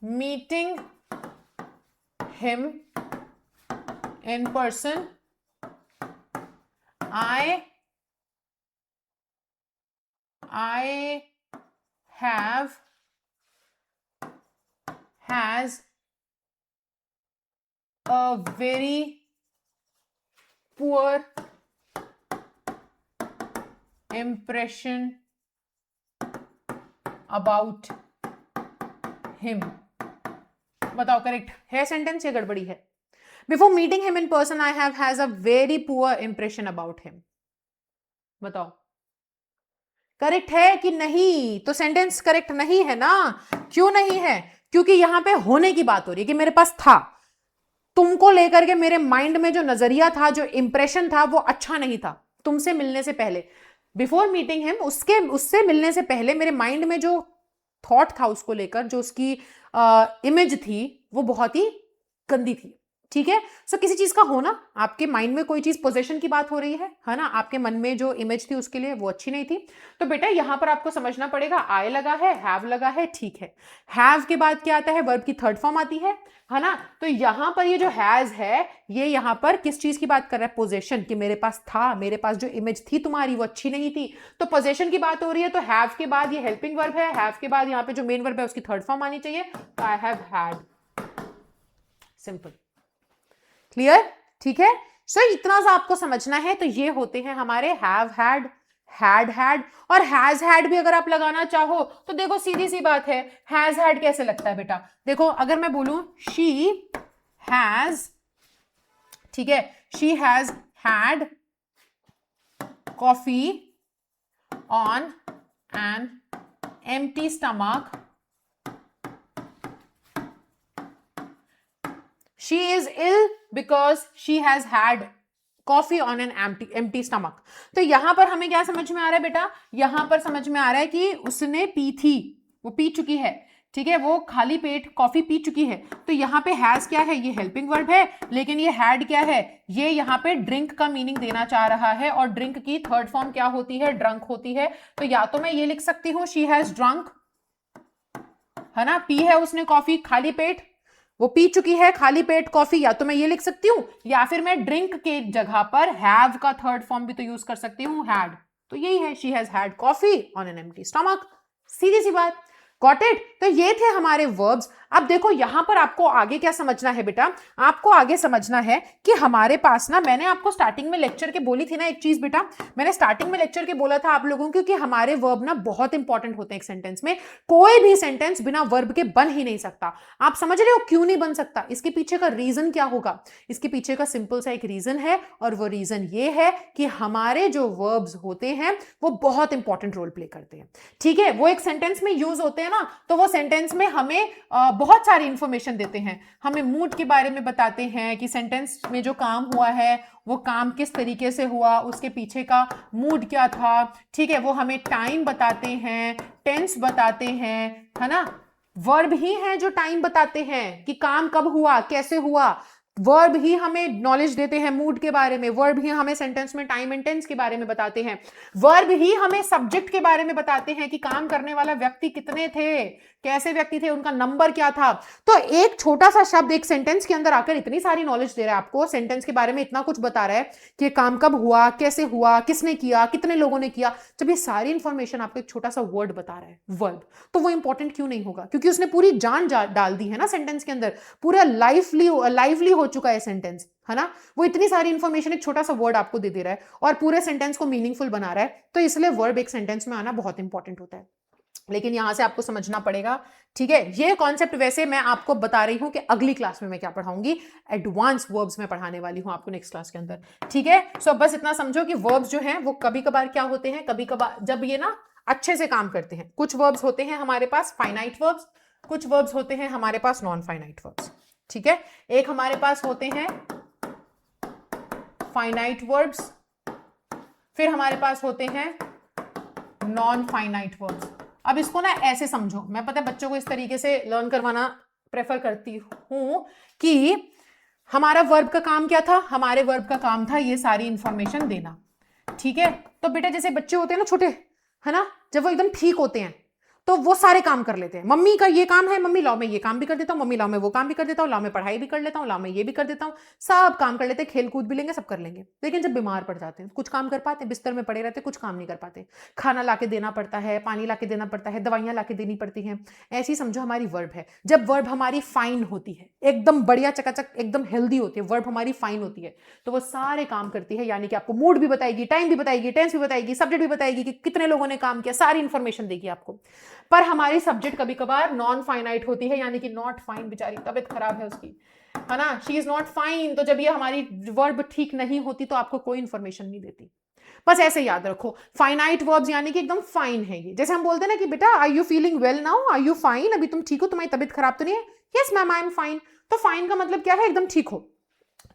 meeting him in person I has a very poor impression about him। बताओ करेक्ट है सेंटेंस या गड़बड़ी है? Before meeting him in person I has a very poor impression about him. बताओ correct है कि नहीं? तो सेंटेंस करेक्ट नहीं है ना। क्यों नहीं है? क्योंकि यहां पे होने की बात हो रही है कि मेरे पास था, तुमको लेकर के मेरे माइंड में जो नजरिया था, जो इंप्रेशन था, वो अच्छा नहीं था तुमसे मिलने से पहले। बिफोर मीटिंग हिम, उससे मिलने से पहले मेरे माइंड में जो थॉट था उसको लेकर, जो उसकी इमेज थी, वो बहुत ही गंदी थी। ठीक है। सो किसी चीज का होना, आपके माइंड में कोई चीज पोजेशन की बात हो रही है ना, आपके मन में जो इमेज थी उसके लिए वो अच्छी नहीं थी। तो बेटा यहां पर आपको समझना पड़ेगा, आई लगा है, हैव लगा है, ठीक है। हैव के बाद क्या आता है? वर्ब की थर्ड फॉर्म आती है ना। तो यहां पर ये जो हैज है, ये यहां पर किस चीज की बात कर रहा है? पोजेशन, कि मेरे पास था, मेरे पास जो इमेज थी तुम्हारी वो अच्छी नहीं थी। तो पोजेशन की बात हो रही है, तो हैव के बाद ये हेल्पिंग वर्ब है, हैव के बाद यहां पे जो मेन वर्ब है उसकी थर्ड फॉर्म आनी चाहिए। तो I have had, simple. Clear? ठीक है। सो इतना सा आपको समझना है। तो ये होते हैं हमारे हैव हैड, हैड हैड, और हैज हैड भी अगर आप लगाना चाहो तो देखो सीधी सी बात है, हैज हैड कैसे लगता है बेटा? देखो अगर मैं बोलूं शी हैज, ठीक है, she has had coffee on an empty stomach, she is ill because she has had coffee on an empty stomach। तो यहां पर हमें क्या समझ में आ रहा है बेटा? यहां पर समझ में आ रहा है कि उसने पी थी, वो पी चुकी है, ठीक है, वो खाली पेट कॉफी पी चुकी है। तो यहां पे हैज क्या है? ये हेल्पिंग वर्ब है, लेकिन ये हैड क्या है? ये यहां पे ड्रिंक का मीनिंग देना चाह रहा है, और ड्रिंक की थर्ड फॉर्म क्या होती है? ड्रंक होती है। तो या तो मैं ये लिख सकती हूं शी हैज ड्रंक, है ना, पी है उसने कॉफी खाली पेट, वो पी चुकी है खाली पेट कॉफी, या तो मैं ये लिख सकती हूं, या फिर मैं ड्रिंक के जगह पर हैव का थर्ड फॉर्म भी तो यूज कर सकती हूं, हैड। तो यही है, she has had coffee on an empty stomach. सीधी सी बात, गॉट इट? तो ये थे हमारे वर्ब्स। अब देखो यहां पर आपको आगे क्या समझना है बेटा, आपको आगे समझना है कि हमारे पास ना, मैंने आपको स्टार्टिंग में लेक्चर के बोली थी ना एक चीज बेटा, मैंने स्टार्टिंग में लेक्चर के बोला था आप लोगों को कि हमारे वर्ब ना बहुत इंपॉर्टेंट होते हैं एक सेंटेंस में। कोई भी सेंटेंस बिना वर्ब के बन ही नहीं सकता। आप समझ रहे हो क्यों नहीं बन सकता? इसके पीछे का रीजन क्या होगा? इसके पीछे का सिंपल सा एक रीजन है, और वो रीजन ये है कि हमारे जो वर्ब्स होते हैं वो बहुत इंपॉर्टेंट रोल प्ले करते हैं। ठीक है, वो एक सेंटेंस में यूज होते हैं ना, तो वो सेंटेंस में हमें बहुत सारी इंफॉर्मेशन देते हैं। हमें मूड के बारे में बताते हैं कि सेंटेंस में जो काम हुआ है वो काम किस तरीके से हुआ, उसके पीछे का मूड क्या था। ठीक है, वो हमें टाइम बताते हैं, टेंस बताते हैं, है ना। वर्ब ही है जो टाइम बताते हैं कि काम कब हुआ, कैसे हुआ। वर्ब ही हमें नॉलेज देते हैं मूड के बारे में। वर्ब ही हमें सेंटेंस में टाइम एंड टेंस के बारे में बताते हैं। वर्ब ही हमें सब्जेक्ट के बारे में बताते हैं कि काम करने वाला व्यक्ति कितने थे, कैसे व्यक्ति थे, उनका नंबर क्या था। तो एक छोटा सा शब्द एक सेंटेंस के अंदर आकर इतनी सारी नॉलेज दे रहा है आपको, सेंटेंस के बारे में इतना कुछ बता रहा है कि काम कब हुआ, कैसे हुआ, किसने किया, कितने लोगों ने किया। जब ये सारी इंफॉर्मेशन आपको एक छोटा सा वर्ड बता रहा है, वर्ब, तो वो इंपॉर्टेंट क्यों नहीं होगा? क्योंकि उसने पूरी जान डाल दी है ना सेंटेंस के अंदर, पूरा लाइवली हो चुका है सेंटेंस, है ना। वो इतनी सारी इंफॉर्मेशन एक छोटा सा वर्ड आपको दे दे रहा है और पूरे सेंटेंस को मीनिंगफुल बना रहा है। तो इसलिए वर्ब एक सेंटेंस में आना बहुत इंपॉर्टेंट होता है। लेकिन यहां से आपको समझना पड़ेगा, ठीक है। ये कॉन्सेप्ट वैसे मैं आपको बता रही हूं कि अगली क्लास में मैं क्या पढ़ाऊंगी, एडवांस वर्ब्स में पढ़ाने वाली हूं आपको नेक्स्ट क्लास के अंदर, ठीक है। सो बस इतना समझो कि वर्ब्स जो हैं वो कभी कभार क्या होते हैं, कभी कभार जब ये ना अच्छे से काम करते हैं। कुछ वर्ब्स होते हैं हमारे पास फाइनाइट वर्ब्स, कुछ वर्ब्स होते हैं हमारे पास नॉन फाइनाइट वर्ब्स, ठीक है। एक हमारे पास होते हैं फाइनाइट वर्ब्स, फिर हमारे पास होते हैं नॉन फाइनाइट वर्ब्स। अब इसको ना ऐसे समझो, मैं पता है बच्चों को इस तरीके से लर्न करवाना प्रेफर करती हूं कि हमारा वर्ब का काम क्या था, हमारे वर्ब का काम था ये सारी इंफॉर्मेशन देना, ठीक है। तो बेटा जैसे बच्चे होते हैं ना छोटे, है ना, जब वो एकदम ठीक होते हैं तो वो सारे काम कर लेते हैं। मम्मी का ये काम है, मम्मी लाओ मैं ये काम भी कर देता हूँ, मम्मी लाओ मैं वो काम भी कर देता हूँ, लाओ मैं पढ़ाई भी कर लेता हूँ, लाओ मैं ये भी कर देता हूँ, सब काम कर लेते हैं, खेल कूद भी लेंगे, सब कर लेंगे। लेकिन जब बीमार पड़ जाते हैं, कुछ काम कर पाते हैं, बिस्तर में पड़े रहते हैं, कुछ काम नहीं कर पाते। खाना लाके देना पड़ता है, पानी लाके देना पड़ता है, दवाइयां लाके देनी पड़ती हैं। ऐसी समझो हमारी वर्ब है। जब वर्ब हमारी फाइन होती है, एकदम बढ़िया चकाचक एकदम हेल्दी होती है, वर्ब हमारी फाइन होती है, तो वो सारे काम करती है। यानी कि आपको मूड भी बताएगी, टाइम भी बताएगी, टेंस भी बताएगी, सब्जेक्ट भी बताएगी कि कितने लोगों ने काम किया, सारी इंफॉर्मेशन देगी आपको। पर हमारी सब्जेक्ट कभी कभार नॉन फाइनाइट होती है, यानी कि नॉट फाइन, बेचारी तबीयत खराब है उसकी, है ना, शी इज नॉट फाइन। तो जब ये हमारी वर्ब ठीक नहीं होती तो आपको कोई इंफॉर्मेशन नहीं देती। बस ऐसे याद रखो, फाइनाइट वर्ब्स यानी कि एकदम फाइन है ये। जैसे हम बोलते हैं ना कि बेटा are you feeling well now, are you fine, अभी तुम ठीक हो, तुम्हारी तबीयत खराब तो नहीं है? Yes ma'am I am fine. तो फाइन का मतलब क्या है? एकदम ठीक हो।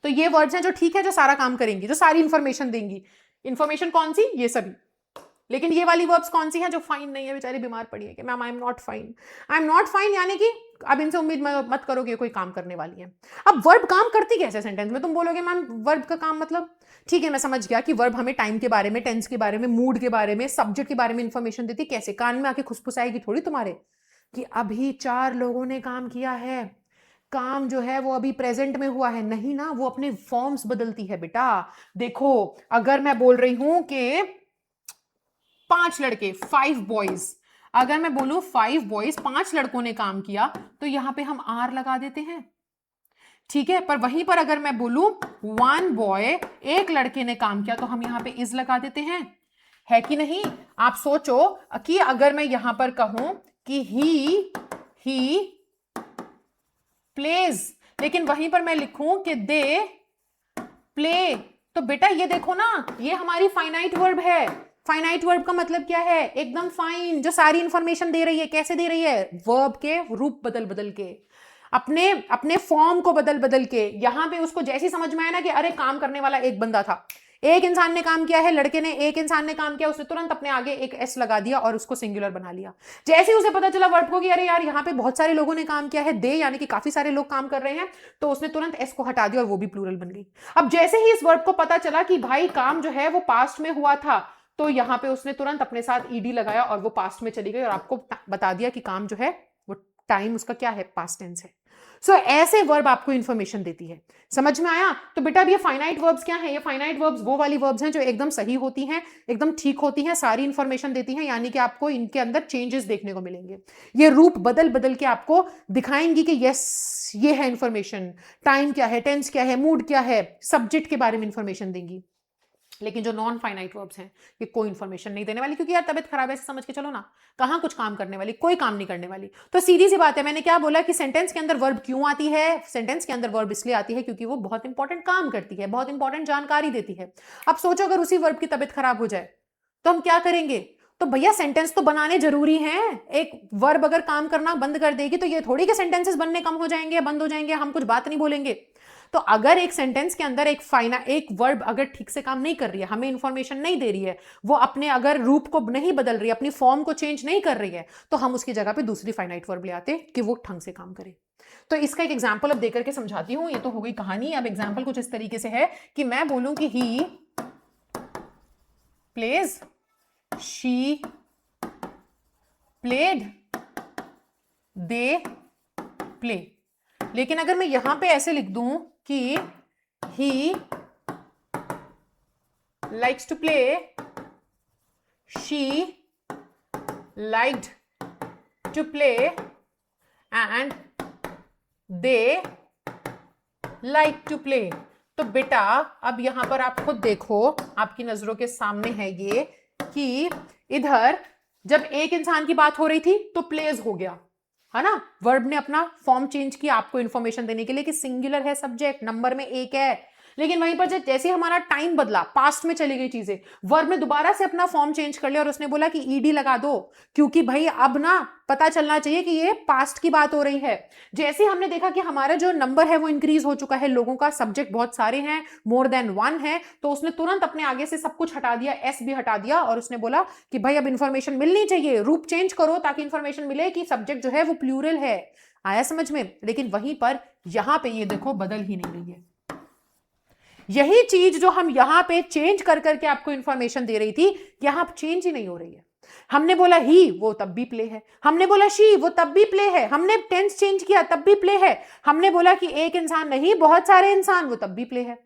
तो ये वर्ड्स हैं जो ठीक है, जो सारा काम करेंगी, जो सारी इंफॉर्मेशन देंगी। इंफॉर्मेशन कौन सी? ये सभी। लेकिन ये वाली वर्ब्स कौन सी हैं जो फाइन नहीं है, बेचारी बीमार पड़ी है कि ma'am I am not fine. I am not fine यानी कि अब इनसे उम्मीद मत करो कि कोई काम करने वाली है। अब वर्ब काम करती कैसे सेंटेंस में? तुम बोलोगे मैम वर्ब का काम मतलब, ठीक है मैं समझ गया कि वर्ब हमें टाइम के बारे में, टेंस के बारे में, मूड के बारे में, सब्जेक्ट के बारे में इंफॉर्मेशन देती। कैसे? कान में आके खुसफुसाएगी थोड़ी तुम्हारे कि अभी 4 लोगों ने काम किया है, काम जो है वो अभी प्रेजेंट में हुआ है। नहीं ना, वो अपने फॉर्म्स बदलती है बेटा। देखो अगर मैं बोल रही हूं कि 5 लड़के, 5 बॉयज, अगर मैं बोलूं 5 बॉयज, 5 लड़कों ने काम किया, तो यहां पे हम आर लगा देते हैं, ठीक है। पर वहीं पर अगर मैं बोलूं 1 बॉय, एक लड़के ने काम किया, तो हम यहां पे इज लगा देते हैं, है कि नहीं? आप सोचो कि अगर मैं यहां पर कहूं कि ही प्लेज, लेकिन वहीं पर मैं लिखूं कि दे प्ले, तो बेटा ये देखो ना, ये हमारी फाइनाइट वर्ब है। फाइनाइट वर्ब का मतलब क्या है? एकदम फाइन, जो सारी इंफॉर्मेशन दे रही है। कैसे दे रही है? वर्ब के रूप बदल बदल के, अपने अपने फॉर्म को बदल बदल के। यहां पे उसको जैसी समझ में आया ना कि अरे काम करने वाला एक बंदा था, एक इंसान ने काम किया है, लड़के ने, एक इंसान ने काम किया, उसने तुरंत अपने आगे एक एस लगा दिया और उसको सिंगुलर बना लिया। जैसे ही उसे पता चला वर्ब को कि अरे यार यहाँ पे बहुत सारे लोगों ने काम किया है, दे यानी कि काफी सारे लोग काम कर रहे हैं, तो उसने तुरंत एस को हटा दिया और वो भी प्लूरल बन गई। अब जैसे ही इस वर्ब को पता चला कि भाई काम जो है वो पास्ट में हुआ था, तो यहां पे उसने तुरंत अपने साथ ईडी लगाया और वो पास्ट में चली गई और आपको बता दिया कि काम जो है वो टाइम उसका क्या है, पास्ट टेंस है। सो ऐसे वर्ब आपको इंफॉर्मेशन देती है। समझ में आया? तो बेटा अब ये फाइनाइट वर्ब्स क्या है? ये फाइनाइट वर्ब्स वो वाली वर्ब्स हैं जो एकदम सही होती हैं, एकदम ठीक होती हैं, सारी इंफॉर्मेशन देती हैं, यानी कि आपको इनके अंदर चेंजेस देखने को मिलेंगे। ये रूप बदल बदल के आपको दिखाएंगी कि यस ये है इंफॉर्मेशन, टाइम क्या है, टेंस क्या है, मूड क्या है, सब्जेक्ट के बारे में इंफॉर्मेशन देंगी। लेकिन जो नॉन फाइनाइट वर्ब्स हैं ये कोई इंफॉर्मेशन नहीं देने वाली, क्योंकि यार तबियत खराब है ऐसे समझ के चलो ना, कहां कुछ काम करने वाली, कोई काम नहीं करने वाली। तो सीधी सी बात है, मैंने क्या बोला कि सेंटेंस के अंदर वर्ब क्यों आती है? सेंटेंस के अंदर वर्ब इसलिए आती है क्योंकि वो बहुत इंपॉर्टेंट काम करती है, बहुत इंपॉर्टेंट जानकारी देती है। अब सोचो अगर उसी वर्ब की तबियत खराब हो जाए तो हम क्या करेंगे? तो भैया सेंटेंस तो बनाने जरूरी हैं। एक वर्ब अगर काम करना बंद कर देगी तो ये थोड़ी कि सेंटेंसेस बनने कम हो जाएंगे, बंद हो जाएंगे, हम कुछ बात नहीं बोलेंगे। तो अगर एक सेंटेंस के अंदर एक वर्ब अगर ठीक से काम नहीं कर रही है, हमें इंफॉर्मेशन नहीं दे रही है, वो अपने अगर रूप को नहीं बदल रही है, अपनी फॉर्म को चेंज नहीं कर रही है, तो हम उसकी जगह पे दूसरी फाइनाइट वर्ब ले आते कि वो ढंग से काम करे। तो इसका एक एग्जाम्पल अब देकर के समझाती हूं। ये तो हो गई कहानी। अब एग्जाम्पल कुछ इस तरीके से है कि मैं बोलूं कि he plays, she played, they play. लेकिन अगर मैं यहां पे ऐसे लिख दूं कि he likes to play, she liked to play and they like to play, तो बेटा अब यहां पर आप खुद देखो, आपकी नजरों के सामने है ये कि इधर जब एक इंसान की बात हो रही थी तो प्लेज हो गया, है ना? वर्ब ने अपना फॉर्म चेंज किया आपको इंफॉर्मेशन देने के लिए कि सिंगुलर है सब्जेक्ट, नंबर में एक है। लेकिन वहीं पर जैसे हमारा टाइम बदला, पास्ट में चली गई चीजें, वर्ब ने दोबारा से अपना फॉर्म चेंज कर लिया और उसने बोला कि ईडी लगा दो, क्योंकि भाई अब ना पता चलना चाहिए कि ये पास्ट की बात हो रही है। जैसे हमने देखा कि हमारा जो नंबर है वो इंक्रीज हो चुका है, लोगों का सब्जेक्ट बहुत सारे हैं, मोर देन वन है, तो उसने तुरंत अपने आगे से सब कुछ हटा दिया, एस भी हटा दिया, और उसने बोला कि भाई अब इंफॉर्मेशन मिलनी चाहिए, रूप चेंज करो ताकि इंफॉर्मेशन मिले कि सब्जेक्ट जो है वो प्लूरल है। आया समझ में? लेकिन वहीं पर यहां पे ये देखो बदल ही नहीं रही है। यही चीज जो हम यहां पे चेंज कर करके आपको इंफॉर्मेशन दे रही थी, यहां चेंज ही नहीं हो रही है। हमने बोला ही, वो तब भी प्ले है। हमने बोला शी, वो तब भी प्ले है। हमने टेंस चेंज किया, तब भी प्ले है। हमने बोला कि एक इंसान नहीं बहुत सारे इंसान, वो तब भी प्ले है।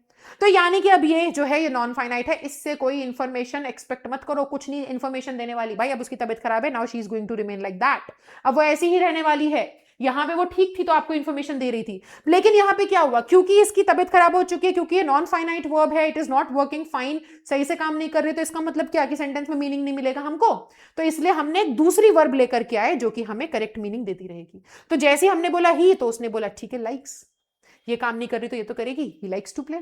तो यानी कि अब ये जो है ये नॉन फाइनाइट है, इससे कोई इंफॉर्मेशन एक्सपेक्ट मत करो, कुछ नहीं इंफॉर्मेशन देने वाली। भाई अब उसकी तबियत खराब है, now she is going to remain like that, अब वो ऐसी ही रहने वाली है। यहां पे वो ठीक थी तो आपको इंफॉर्मेशन दे रही थी, लेकिन यहां पे क्या हुआ, क्योंकि इसकी तबियत खराब हो चुकी है, क्योंकि ये नॉन फाइनाइट वर्ब है, it is not working fine, सही से काम नहीं कर रही, तो इसका मतलब क्या कि सेंटेंस में मीनिंग नहीं मिलेगा हमको। तो इसलिए हमने एक दूसरी वर्ब लेकर के आए जो कि हमें करेक्ट मीनिंग देती रहेगी। तो जैसे हमने बोला ही, तो उसने बोला ठीक है लाइक्स, ये काम नहीं कर रही तो ये तो करेगी, ही लाइक्स टू प्ले।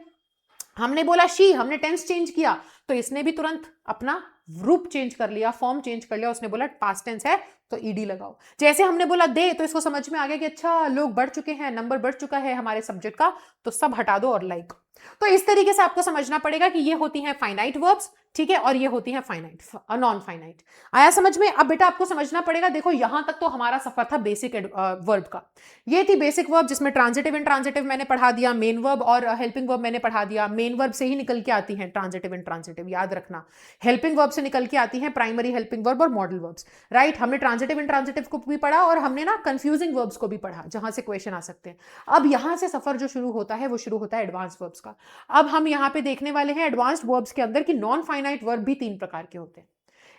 हमने बोला शी, हमने टेंस चेंज किया तो इसने भी तुरंत अपना रूप चेंज कर लिया, फॉर्म चेंज कर लिया, उसने बोला पास्ट टेंस है तो ईडी लगाओ। जैसे हमने बोला दे, तो इसको समझ में आ गया कि अच्छा लोग बढ़ चुके हैं, नंबर बढ़ चुका है हमारे सब्जेक्ट का, तो सब हटा दो और लाइक। तो इस तरीके से आपको समझना पड़ेगा कि ये होती हैं फाइनाइट वर्ब्स, ठीक है, और ये होती हैं फाइनाइट, नॉन फाइनाइट। आया समझ में? अब बेटा आपको समझना पड़ेगा, देखो यहां तक तो हमारा सफर था बेसिक वर्ब का, ये थी बेसिक वर्ब जिसमें ट्रांजिटिव एंड ट्रांजिटिव मैंने पढ़ा दिया, मेन वर्ब और हेल्पिंग वर्ब मैंने पढ़ा दिया। मेन वर्ब से ही निकल के आती हैं ट्रांजिटिव एंड ट्रांजिटिव, याद रखना। हेल्पिंग वर्ब से निकल के आती हैं प्राइमरी हेल्पिंग वर्ब और मॉडल वर्ब्स, राइट। हमने ट्रांजिटिव एंड ट्रांजिटिव को भी पढ़ा और हमने ना कंफ्यूजिंग वर्ब्स को भी पढ़ा जहां से क्वेश्चन आ सकते हैं। अब यहां से सफर जो शुरू होता है वो शुरू होता है एडवांस वर्ब्स का। अब हम यहां पे देखने वाले हैं एडवांस्ड वर्ब्स के अंदर कि नॉन फाइनाइट वर्ब भी तीन प्रकार के होते हैं।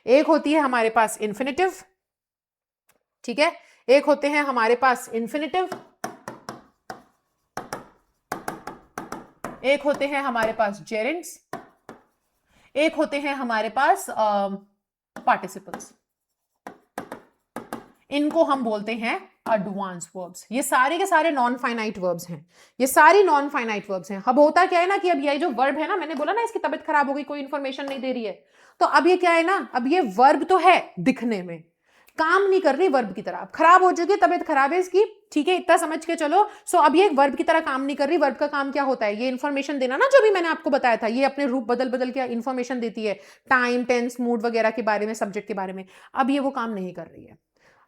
एक होती है हमारे पास इन्फिनिटिव, ठीक है, एक होते हैं हमारे पास इन्फिनिटिव, एक होते हैं हमारे पास जेरेंड्स, एक होते हैं हमारे पास पार्टिसिपल्स। इनको हम बोलते हैं एडवांस वर्ब्स। ये सारे के सारे नॉन फाइनाइट वर्ब्स हैं, ये सारी नॉन फाइनाइट वर्ब्स हैं। अब होता क्या है ना कि अब ये जो वर्ब है ना, मैंने बोला ना इसकी तबीयत खराब हो गई, कोई इंफॉर्मेशन नहीं दे रही है, तो अब ये क्या है ना, अब ये वर्ब तो है दिखने में, काम नहीं कर रही वर्ब की तरह। अब खराब हो चुकी है, तबीयत खराब है इसकी, ठीक है, इतना समझ के चलो। सो अब ये वर्ब की तरह काम नहीं कर रही। वर्ब का काम क्या होता है, ये इंफॉर्मेशन देना ना, जो भी मैंने आपको बताया था, ये अपने रूप बदल बदल के इंफॉर्मेशन देती है, टाइम, टेंस, मूड वगैरह के बारे में, सब्जेक्ट के बारे में। अब ये वो काम नहीं कर रही है।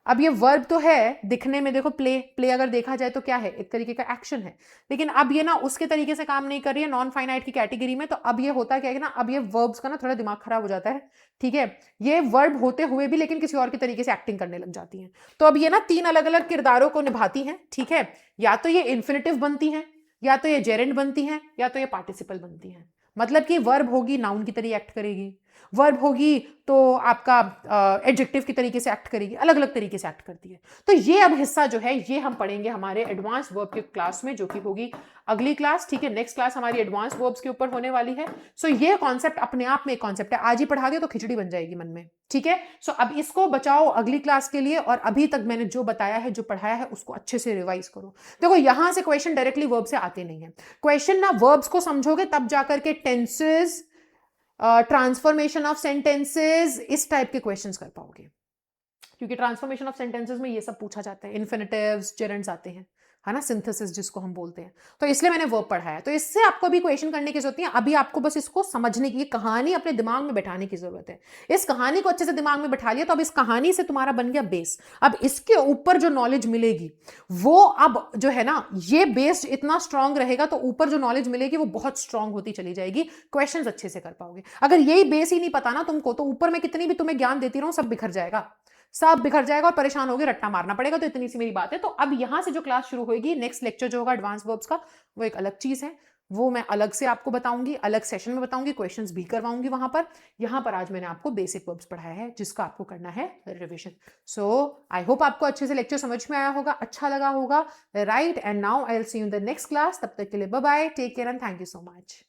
अब ये वर्ब तो है, दिखने में देखो प्ले, प्ले अगर देखा जाए तो क्या है, एक तरीके का एक्शन है, लेकिन अब ये ना उसके तरीके से काम नहीं कर रही है नॉन फाइनाइट की कैटेगरी में। तो अब ये होता क्या है कि ना, अब ये वर्ब्स का ना थोड़ा दिमाग खराब हो जाता है, ठीक है। ये वर्ब होते हुए भी लेकिन किसी और के तरीके से एक्टिंग करने लग जाती हैं। तो अब ये ना तीन अलग अलग किरदारों को निभाती हैं, ठीक है। या तो ये इन्फिनिटिव बनती हैं, या तो ये जेरेंड बनती हैं, या तो ये पार्टिसिपल बनती हैं। मतलब कि वर्ब होगी नाउन की तरह एक्ट करेगी, वर्ब होगी तो आपका एडजेक्टिव की तरीके से एक्ट करेगी, अलग अलग तरीके से एक्ट करती है। तो ये अब हिस्सा जो है ये हम पढ़ेंगे हमारे एडवांस वर्ब के क्लास में, जो कि होगी अगली क्लास, ठीक है। नेक्स्ट क्लास हमारी एडवांस वर्ब्स के ऊपर होने वाली है। सो ये कॉन्सेप्ट अपने आप में एक कॉन्सेप्ट है, आज ही पढ़ा दिया तो खिचड़ी बन जाएगी मन में, ठीक है। सो अब इसको बचाओ अगली क्लास के लिए, और अभी तक मैंने जो बताया है, जो पढ़ाया है, उसको अच्छे से रिवाइज करो। देखो यहां से क्वेश्चन डायरेक्टली वर्ब से आते नहीं है, क्वेश्चन ना वर्ब्स को समझोगे तब जाकर के टेंसेस, ट्रांसफॉर्मेशन ऑफ सेंटेंसेस, इस टाइप के क्वेश्चंस कर पाओगे, क्योंकि ट्रांसफॉर्मेशन ऑफ सेंटेंसेस में ये सब पूछा जाता है, इन्फिनिटिव्स, जेरेंड्स आते हैं, है ना, सिंथेसिस जिसको हम बोलते हैं। तो इसलिए मैंने वर्ब पढ़ा है। तो इससे आपको भी क्वेश्चन करने की जरूरत नहीं है, अभी आपको बस इसको समझने की, कहानी अपने दिमाग में बैठाने की जरूरत है। इस कहानी को अच्छे से दिमाग में बैठा लिया तो अब इस कहानी से तुम्हारा बन गया बेस। अब इसके ऊपर जो नॉलेज मिलेगी वो अब जो है ना, ये बेस इतना स्ट्रांग रहेगा तो ऊपर जो नॉलेज मिलेगी वो बहुत स्ट्रांग होती चली जाएगी, क्वेश्चंस अच्छे से कर पाओगे। अगर यही बेस ही नहीं पता ना तुमको, तो ऊपर मैं कितनी भी तुम्हें ज्ञान देती रहूं, सब बिखर जाएगा, सब बिखर जाएगा और परेशान होगे, रट्टा मारना पड़ेगा। तो इतनी सी मेरी बात है। तो अब यहां से जो क्लास शुरू होगी, नेक्स्ट लेक्चर जो होगा एडवांस वर्ब्स का, वो एक अलग चीज है, वो मैं अलग से आपको बताऊंगी, अलग सेशन में बताऊंगी, क्वेश्चंस भी करवाऊंगी वहां पर। यहां पर आज मैंने आपको बेसिक वर्ब्स पढ़ाया है, जिसका आपको करना है रिविजन। सो आई होप आपको अच्छे से लेक्चर समझ में आया होगा, अच्छा लगा होगा, right. And now I will see you in the next class. तब तक के लिए bye bye, take care and thank you so much.